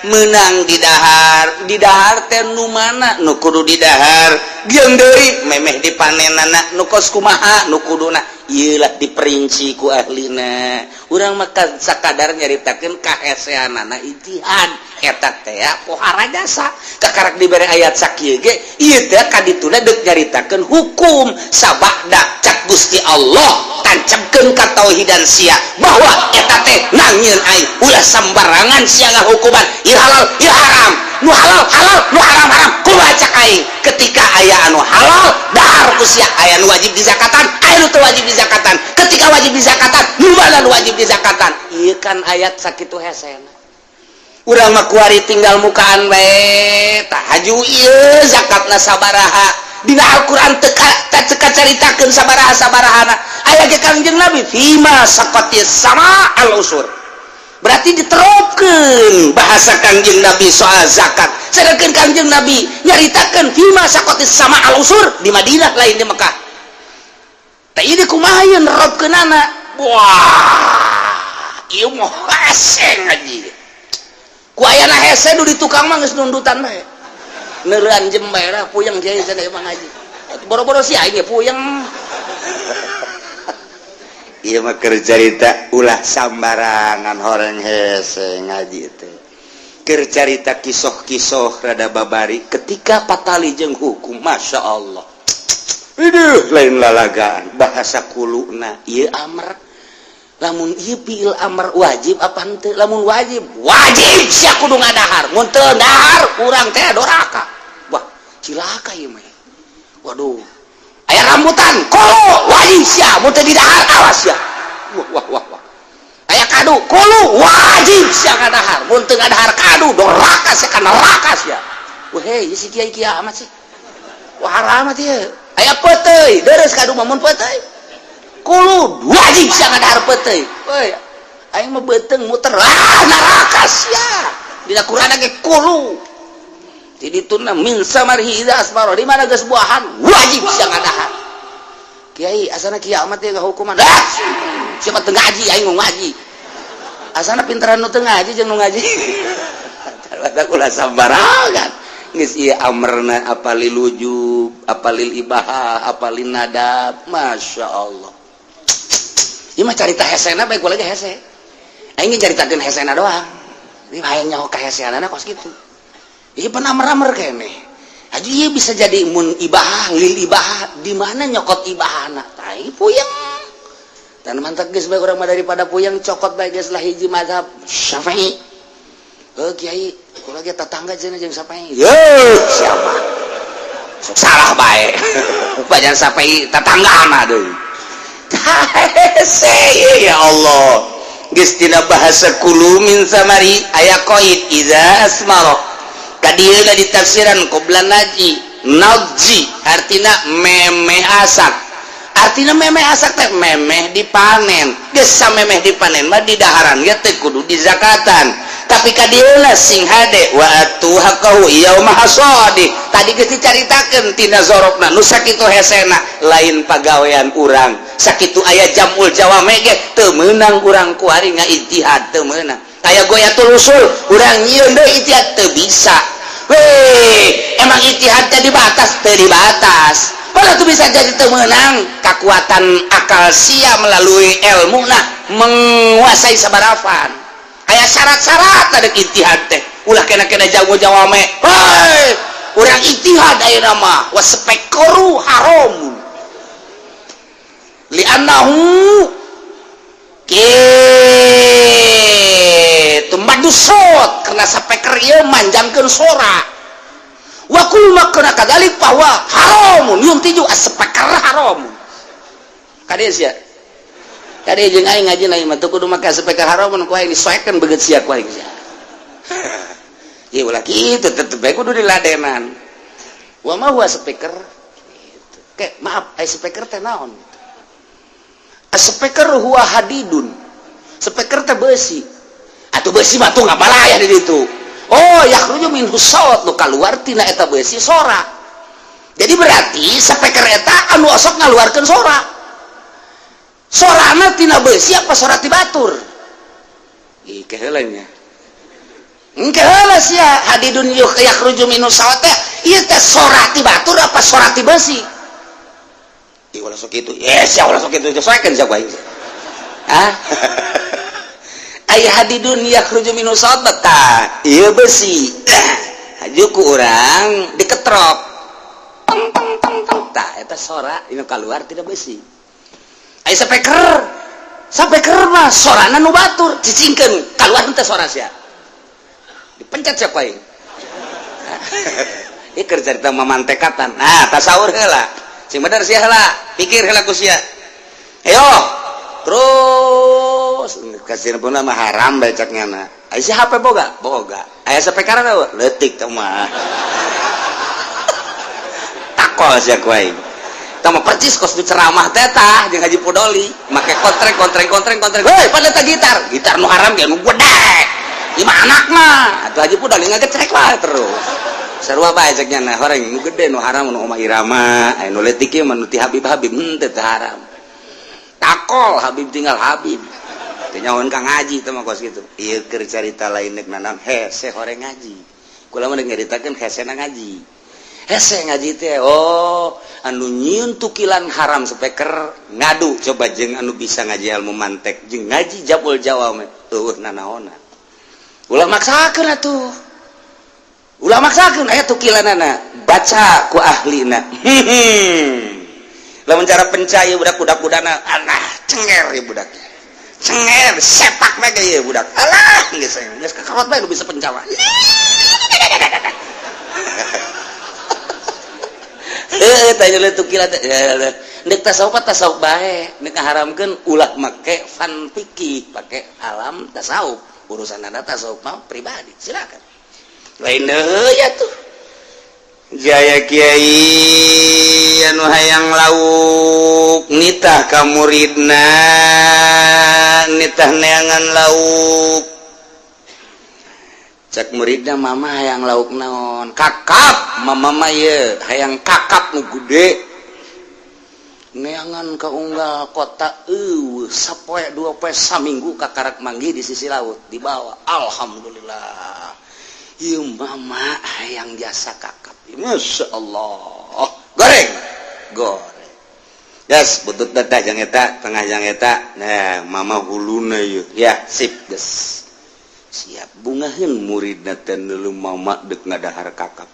menang di dahar teh nu mana nu kudu di dahar geung deui memeh dipanenana nu kos kumaha nu kuduna ieu lah diperinci ku ahlina urang mah sakadar nyaritakeun kaheseanana ijtihad eta teh pohara jasa kakarak dibere ayat sakieu ge ieu teh kadituna deuk nyaritakeun hukum sabada cak Gusti Allah tancapkeun ka tauhidan sia bahwa eta teh nangieun ai ulah sambarangan sia ngahukuman ieu halal ieu haram nu halal halal nu haram haram kumaha cak aing ketika aya anu halal dahar ku sia aya nu wajib dizakatan aya nu teu wajib dizakatan ketika wajib dizakatan nu mana nu wajib dizakatan ieu kan ayat sakitu hesena urang mah kuari tinggal mukaan bae tah haju ieu zakatna sabaraha dina Al-Qur'an teu caritakeun sabaraha-sabarahana aya ge Kangjeng Nabi fima saqatis sama al-usur berarti diterapkeun bahasa Kangjeng Nabi soal zakat sedangkan Kangjeng Nabi nyaritakeun fima saqatis sama al-usur di Madinah lain di Mekah tah ieu kumaha yeun nerapkeunana wah ieu mah hese ngaji ku ayana hese nu di tukang mah geus nundutan bae neureun jembe lah puyeng kieu sadaya mah ngaji boro-boro si aing ge puyeng ieu mah keur carita ulah sambarangan horeng hese ngaji teh keur carita kisah-kisah rada babari ketika patali jeung hukum masya Allah iduh lain lalagaan bahasa kuluna ieu amr lamun ieu fiil amr wajib apa henteu lamun wajib sia kudu ngadahar mun teu dahar urang teh doraka wah cilaka ieu mah waduh aya rambutan kolo wajib sia mun teu didahar awas sia wah aya kadu kolo wajib sia ngadahar mun teu ngadahar kadu doraka sia kana neraka sia wah hei si kiai amat sih wah haram ieu aya peuteuy deres kadu mah mun peuteuy kulu wajib sia ngadahar peuteuy euy aing mah beuteng muter neraka sia dina Qur'an ge kulu di dituna min samarhi idza asbara di mana geus buahan wajib sia ngadahar kiai asana kiamat teh hukuman siapa teu ngaji aing mau ngaji asana pinteran nu teu ngaji jeung nu ngaji ada kula sambarangan geus ieu amrna apalil wujub apalil ibahah apalil nadab masyaallah ieu mah carita hesena bae kula ge hese aing caritakeun hesena doang ieu hayang nyaho ka heseanana kos kitu ieu penamar-amar keneh aja ieu bisa jadi mun ibahah lil ibahah di mana nyokot ibahana tah ieu puyeng dan mantap geus bae urang mah daripada puyeng cokot bae geus lah hiji mazhab Syafi'i kiai kula ge tetangga cenah jeung Syafi'i siapa sok salah bae bajan Syafi'i tetanggana deui ya Allah geus tina bahasa kulu min samari aya qaid idza asmara kadieuna ditafsiran qoblan naji artina memeh asak artina memeh asak teh memeh dipanen geus samemeh dipanen mah di daharan ge teh kudu dizakatan tapi kadieuna sing hade wa atu haqahu yauma hasadi tadi geus dicaritakeun tina zorobna nu sakitu hesena lain pagawean urang sakitu aya jamul jawame ge teu meunang urang kuari ngaijtihad teu meunang aya goyatul usul urang nyieun deui ijtihad teu bisa emang ijtihad teh dibatas teu dibatas malah tuh bisa jadi teu meunang kekuatan akal sia melalui ilmuna menguasai sabarafan aya syarat-syarat ada ijtihad teh ulah kena jago jawame hei urang ijtihad ayeuna mah waspekoru haram li'annahu kitu madusot karena sapeker ieu manjangkeun sora wa kullu makna kadalik bahwa haramun yung tiju aspeker haram kade sia kade jeung aing ngaji lain mah teu kudu make aspeker haramun ku aing disoekeun begeut sia ku aing sia ieu ulah kitu tetep bae kudu diladenan wa ma huwa speaker gitu. Maaf speaker teh naon gitu. Speaker huwa hadidun. Speaker teh besi. Atuh besi mah tuh ngabalaya di ditu. Oh, yakhruju minhu sawt nu kaluar tina eta besi sora. Jadi berarti speaker eta anu osok ngaluarkeun sora. Sorana tina besi apa sora ti batur? Ih, keheula nya. Engke heula sia hadidun yakhruju minhu sawt teh ieu teh sora ti batur apa sora ti besi? Ih, ulah sok kitu. Sia ulah sok kitu disesuaikeun sia bae. Hah? Ay hadidun yakhruju minhu sawt tah ieu besi. Haju ku urang diketrok. Teng teng teng teng tah eta sora inu kaluar tina besi. Ay speaker mah sorana nu batur cicingkeun kaluar teh sora sia. Dipencet sia kuaing. Ieu keur carita mamantekatan. Nah, tasaur heula. Sing bener sia heula, pikir heula ku sia. Ayo, terus kasih pun mah haram becaknya na. Aya si HP boga? Boga. Aya speaker na leutik teh mah. Takol sia kuaing. Tah mah percis kos di ceramah teh tah jeung Haji Pudoli, make kontreng. Hei, pada teh gitar nu haram ge nu gede. Lima anak mah, atuh Haji Pudoli ngagecrek wae terus. Sarua bae ceknya na horeng nu gede nu haram nu Oma Irama, nu leutik ieu mah nu ti Habib teu haram. Takol Habib tinggal Habib. Teu nyahoan ka ngaji teh mah kos kitu. Ieu keur carita lain neuk nanam hese horeng ngaji. Kula mah nyaritakeun hesena ngaji. Hese ngaji teh anu nyieun tukilan haram speaker ngadu coba jeung anu bisa ngaji ilmu mantek jeung ngaji jabul Jawa mah eueuh nanaonna. Ulah maksakeun atuh. Ulah maksakeun aya tukilanana baca ku ahlina. Lamun cara pencai budak-budakna alah cenger ya budak. Cenger sepak we ge ieu budak. Alah geus kakawat bae nu bisa pencawa. Tanya le tukilan nek tasawuf bae nek ngaharamkeun ulah make fan fikih pake alam tasawuf urusan anda tasawuf mah pribadi silakan lain deui atuh jaya kiai anu hayang lauk nitah ka muridna nitah neangan lauk cek muridna mama hayang lauk naon kakap mama mah ye hayang kakap nu gede neangan ka unggal kota sapoe 2 poe saminggu ka karak manggi di sisi laut dibawa alhamdulillah ieu mama hayang jasa kakap masya Allah goreng yes butut teh jang eta tengah jang eta nah mama huluna ieu ya sip geus siap bungaheun muridna teh neuleuh mama deuk ngadahar kakap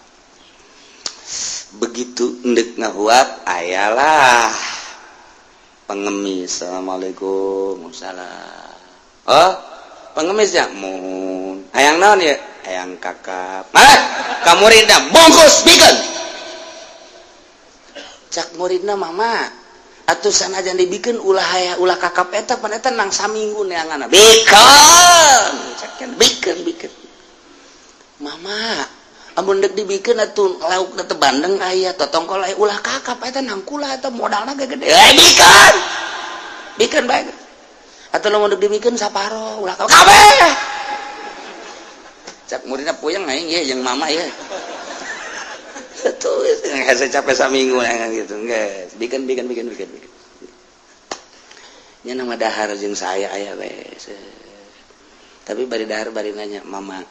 begitu endek ngahuap ayalah pengemis assalamualaikum salam oh pengemis ya mohon hayang naon ya hayang kakap ka muridna bongkos bikeun cak muridna mama atuh sanajan dibikeun ulah kakap eta pan eta nang saminggu neanganna bikeun cakeun bikeun mama amun deuk dibikeun atuh laukna teu bandeng aya totongkol aya ulah kakap eta nang kula eta modalna gede bikeun bae atuh lamun deuk dibikeun saparo ulah kakap kabeh cak muridna puyeng aing ye jeung mama ye tuh hese capek saminggu gitu geus bikin nya nama dahar jeung saya aya we tapi bari dahar bari nanya mama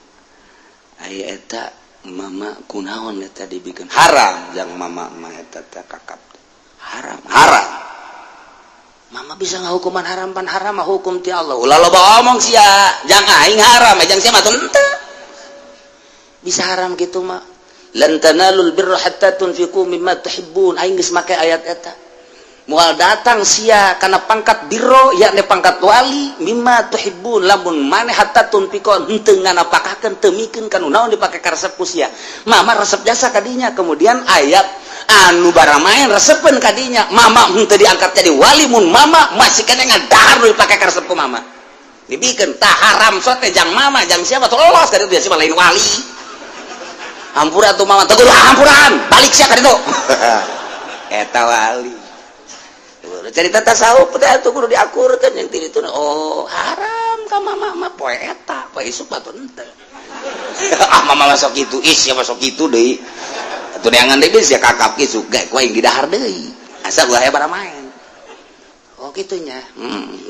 aya eta mama kunaon eta dibikeun haram jeung mama mah eta teh kakap haram mama bisa ngahukuman haram pan haram mah hukum ti Allah ulah loba omong sia jang aing haram jang sia mah teu bisa haram gitu mah lan tanalul birra hatta tunfiqu mimma tuhibbun aing geus make ayat eta moal datang sia kana pangkat birro yakni pangkat wali mimma tuhibbun lamun maneh hatta tunfiqu henteu nganapakakeun teu mikeun kanu naon dipake ka resep ku sia mama resep jasa kadinya kemudian ayat anu baramaen resepeun kadinya mama henteu diangkat jadi wali mun mama masih kena ngadahar dipake ka resep ku mama dibikeun tah haram sote jang mama jang siapa teh lolos ka ditu sia lain wali hampura tuh mama tegur hampuran balik sia ka ditu eta wali cerita tasawuf teh atuh kudu diakurkeun yang ti ditu oh haram ka mama mah poe eta poe isuk batu henteu ah mama masuk kitu is ya masuk kitu deui atuh neangan deui sia kakap isuk ge ku aing didahar deui asal ulah aya bara main oh kitunya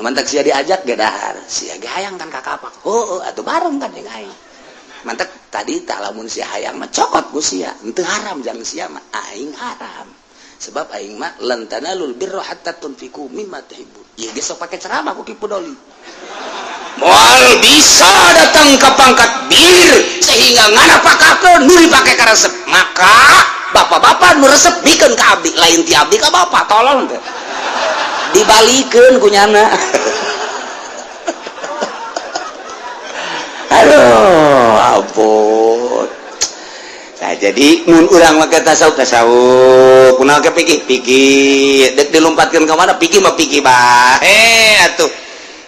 mantak sia diajak ge dahar sia ge hayang kan kakapak oh atuh bareng kan jeung aing mantak tadi tak lamun sia hayang mah cokot ku sia henteu haram jang sia mah aing haram sebab aing mah lan tanalul birra hatta tunfiqu mimma tuhibbun ieu ge sok pake ceramah ku Kipu Doli moal bisa datang ke pangkat bir sehingga ngana pakakeun nu dipake ka resep maka bapak-bapak nu resep bikeun ka abdi lain ti abdi ka bapak tolong teh dibalikeun ku nyana aduh ampun nah jadi mun urang mah tasawuf kunaon ke pikir dek dilompatkeun ka mana pikir mah pikir bae atuh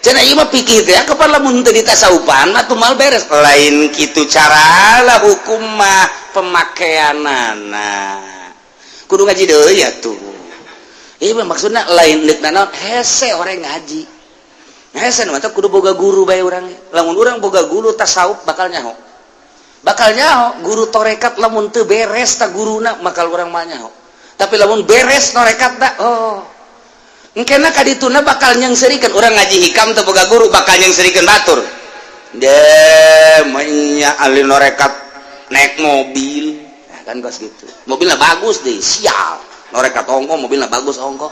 cenah ieu mah pikir teh kapan lamun teu ditasawufan atuh mal beres lain kitu caralah hukum mah pemakaianana kudu ngaji deui atuh ieu mah maksudna lain deuk naon hese orang ngaji hese mah kudu boga guru bae urang lamun urang boga guru tasawuf bakal nyaho guru torekat lamun teu beres ta guruna bakal urang mah nyaho tapi lamun beres torekat da oh engkena kadituna bakal nyengsirikeun urang ngaji hikam teu boga guru bakal nyengsirikeun batur nya ahli norekat naik mobil nah, kan kos gitu mobilnya bagus deh sial norekat ongko mobilnya bagus ongko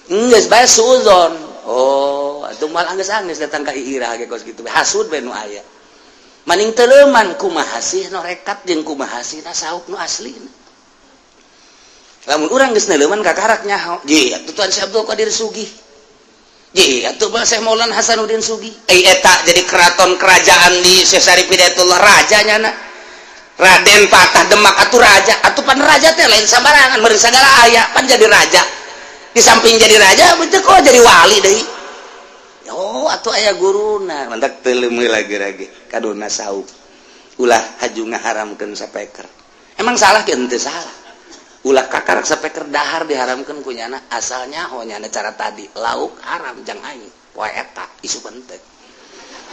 geus bae suzon oh atuh mal anggeus-anggeus datang ka iirah ge kos gitu hasud bae nu aya maning teu leuman kumaha sih norekat jeung kumaha sih tasawuf nu aslina lamun urang geus neuleuman ka karak nyaho ye atuh Tuan Syekh Abdul Qadir Sugih ye atuh Syekh Maulana Hasanuddin Sugih eta jadi keraton kerajaan di Syekh Syarif Hidayatullah rajanya na Raden Patah Demak atuh raja atuh pan raja teh lain sabarangan meureun sagala aya pan jadi raja di samping jadi raja betul kok jadi wali deui oh atuh aya guruna mantak teu leumeul lagi kadona sauk ulah haju ngaharamkeun sapeker emang salah ke henteu salah ulah kakarak sapeker dahar diharamkeun ku nyana asalnya nyana cara tadi lauk haram jang aing poe eta isu penting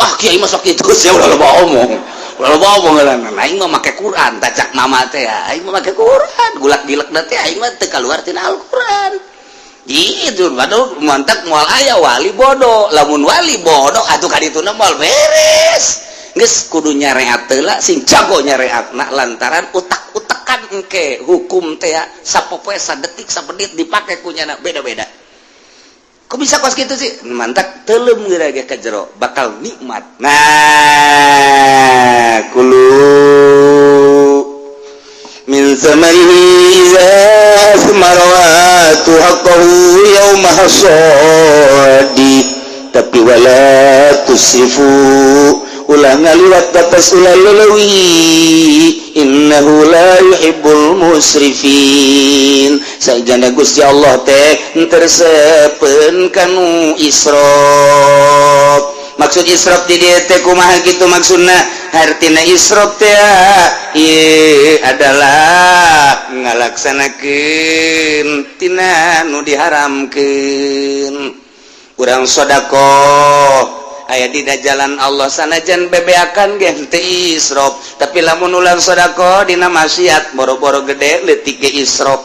ah kiai mah sok kitu sia ulah loba omong aing mah make Quran tacak mama teh aing mah make Quran gulak-gilek teh aing mah teu kaluar tina Al-Qur'an gitu baru mantap moal aya wali bodoh lamun wali bodoh atuh kadituna moal beres geus kudu nyareat heula sing jago nyareatna lantaran utak-utakan engke hukum teh sapopoe sadetik sapenit dipake ku nyana beda-beda kok bisa kos kitu sih mantap teuleum geura ge ka jero bakal nikmat nah kulu min samarihi iza marwatu haqqahu yauma hasadi tapi wala tusrifu ulah ngaliwat batas ulah lelewi innahu la yuhibbul musrifin sajana Gusti Allah teh tersepen kanu israf maksud israf di dieu teh kumaha kitu maksudna artina israf teh ieu adalah ngalaksanakeun tina nu diharamkeun urang sedekah aya dina jalan Allah sanajan bebeakan ge teu israf tapi lamun ulang sedekah dina maksiat boro-boro gede leutik ge israf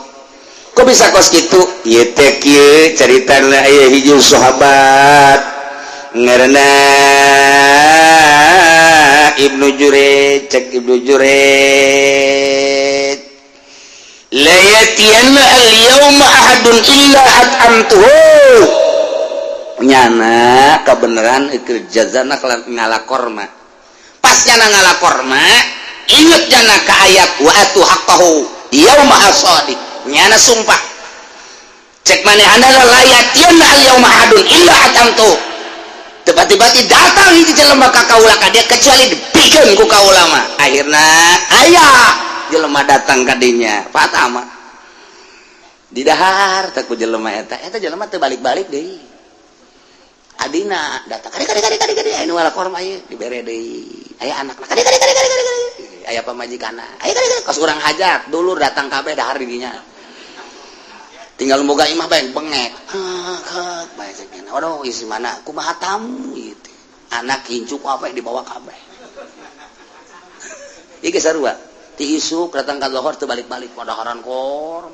kok bisa kos kitu ieu teh kieu caritana aya hiji sahabat ngaranna Ibnu Jurej cek Ibnu Jurej la yatiyanna al-yawma ahadun illa at'amtuhu nyana kebenaran ikir jazana ngalakor mah pas nyana ngalakor mah inget jana ka ayat wa atu haqqahu yauma hasadi nyana sumpah cek manehna la yatiyanna al-yawma ahadun illa at'amtuhu tiba-tiba datang hiji jelema ka kaula ka dia kecuali dipikeun ku kaula mah akhirna aya jelema datang ka dinya fatama di dahar teh ku jelema eta jelema teu balik-balik deui adina datang kade anu wala korma ieu dibere deui aya anakna kade aya pamajikanna aya kos urang hajat dulur datang kabeh dahar didinya tinggal boga imah bae bengek bae sakena waduh isi mana kumaha tamu gitu anak kincuk apa dibawa kabeh ieu ge sarua ti isuk datang ka lohor teu balik-balik padaharan kor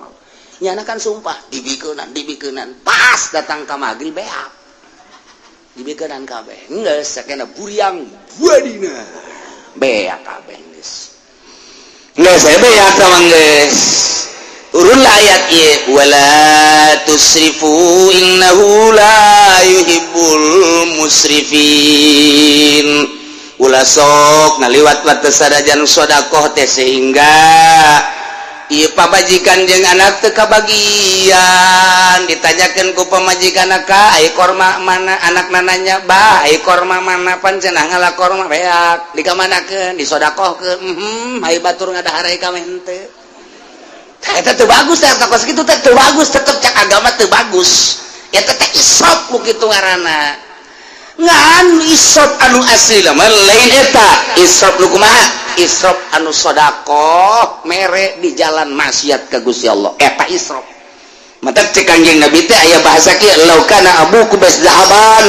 nyana kan sumpah dibikeunan pas datang ka magrib beak dibikeunan kabeh geus sakena buriang buadina beak kabeh geus saya beak tamang geus urun ayat ieu wala tusrifu innahu la yuhibbul musrifin ulah sok ngaliwat batas sadajan sedekah teh sehingga ieu pamajikan jeung anak teu kabagian ditanyakeun ku pamajikan ka ai korma mana anak nananya bah ai korma mana pan cenah ngalah korma beak dikamanakeun disodakohkeun ai batur ngadahar ka mente eta teu bagus teh kos kitu teh teu bagus tetep cak agama teu bagus eta teh isop ku kitu ngaranna ngan isop anu asli mah lain eta isop nu kumaha isrop anu sedekah mere di jalan maksiat ka Gusti Allah eta isrop mata cek Kanjeng Nabi teh aya bahasa kieu law kana abuku bas zahaban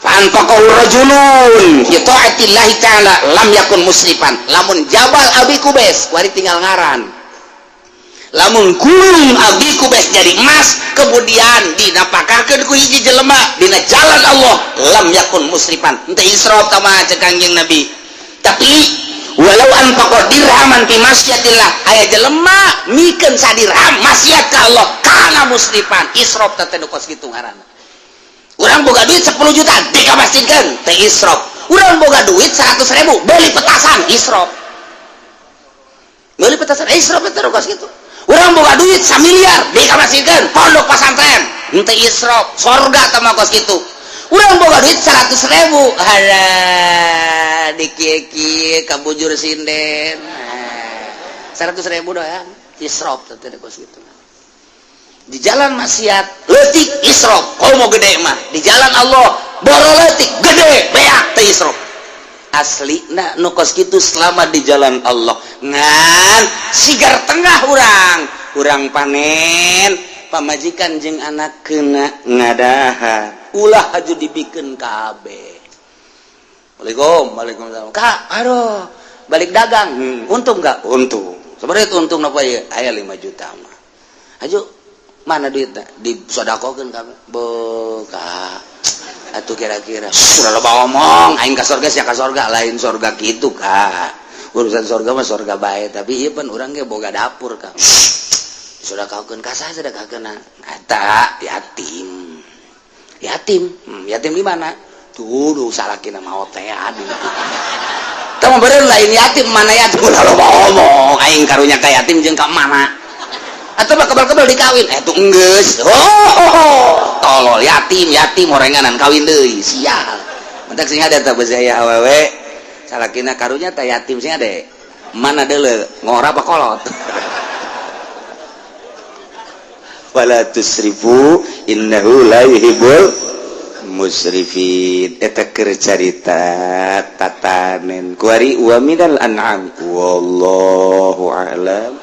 fa anfaqahu rajulun fi ta'atillah ta'ala lam yakun musrifan lamun jabal abi kubes wari tinggal ngaran lamun gunung abi kubes jadi emas kemudian dinapakakeun ku hiji jelema dina jalan Allah lam yakun musrifan teu isrop tama cek Kanjeng Nabi tapi walau anfaqo dirhaman fi masyiatillah aya jelema mikeun sadirham maksiat ka Allah kana musrifan israf teh nu kos kitu ngaranna urang boga duit 10 juta dikamasikeun teh israf urang boga duit 100.000 beli petasan israf beli petasan israf teh nu kos kitu urang boga duit 1 miliar dikamasikeun pondok pesantren teh israf surga teh mah kos kitu urang boga duit 100.000 halah dikieu-kieu kabujur sinden 100.000 doang israf teh kos kitu di jalan maksiat leutik israf komo gede mah di jalan Allah boro leutik gede beak teh israf aslina nu kos kitu selama di jalan Allah ngan sigar tengah urang panen pamajikan jeung anak keuna ngadaha ulah haju dibikeun kabeh. Waalaikumsalam. Kak, aduh, balik dagang. Untung enggak? Untung. Sebenarnya itu untung apa ya? Aya 5 juta mah. Aju mana duitnya? Disodakokeun kabeh. Beuh, Kak. Atuh kira-kira sudah loba ngomong, aing ka surga sia ka surga, lain surga kitu, Kak. Urusan surga mah surga bae, tapi ieu pan urang ge boga dapur, Kak. Disodakokeun ka saha sedekahkeun? Eta yatim. Yatim di mana? Tuh salakina mah otean. Teu beureun lain yatim mana yatim ulah loba omong. Aing karunya ka yatim jeung ka mana? Atuh mah kebal-kebal dikawin. Tuh enggeus. Tolol yatim horenganan kawin deui. Sial. Mentak sing ada teh bezaya awewe. Salakina karunya teh yatim sing ade. Mana deuleu ngora apa kolot? Wala tusrifu innahu la yuhibbul musrifin. Eta keur carita tatanen kuari wa minal an'am wallahu a'lam.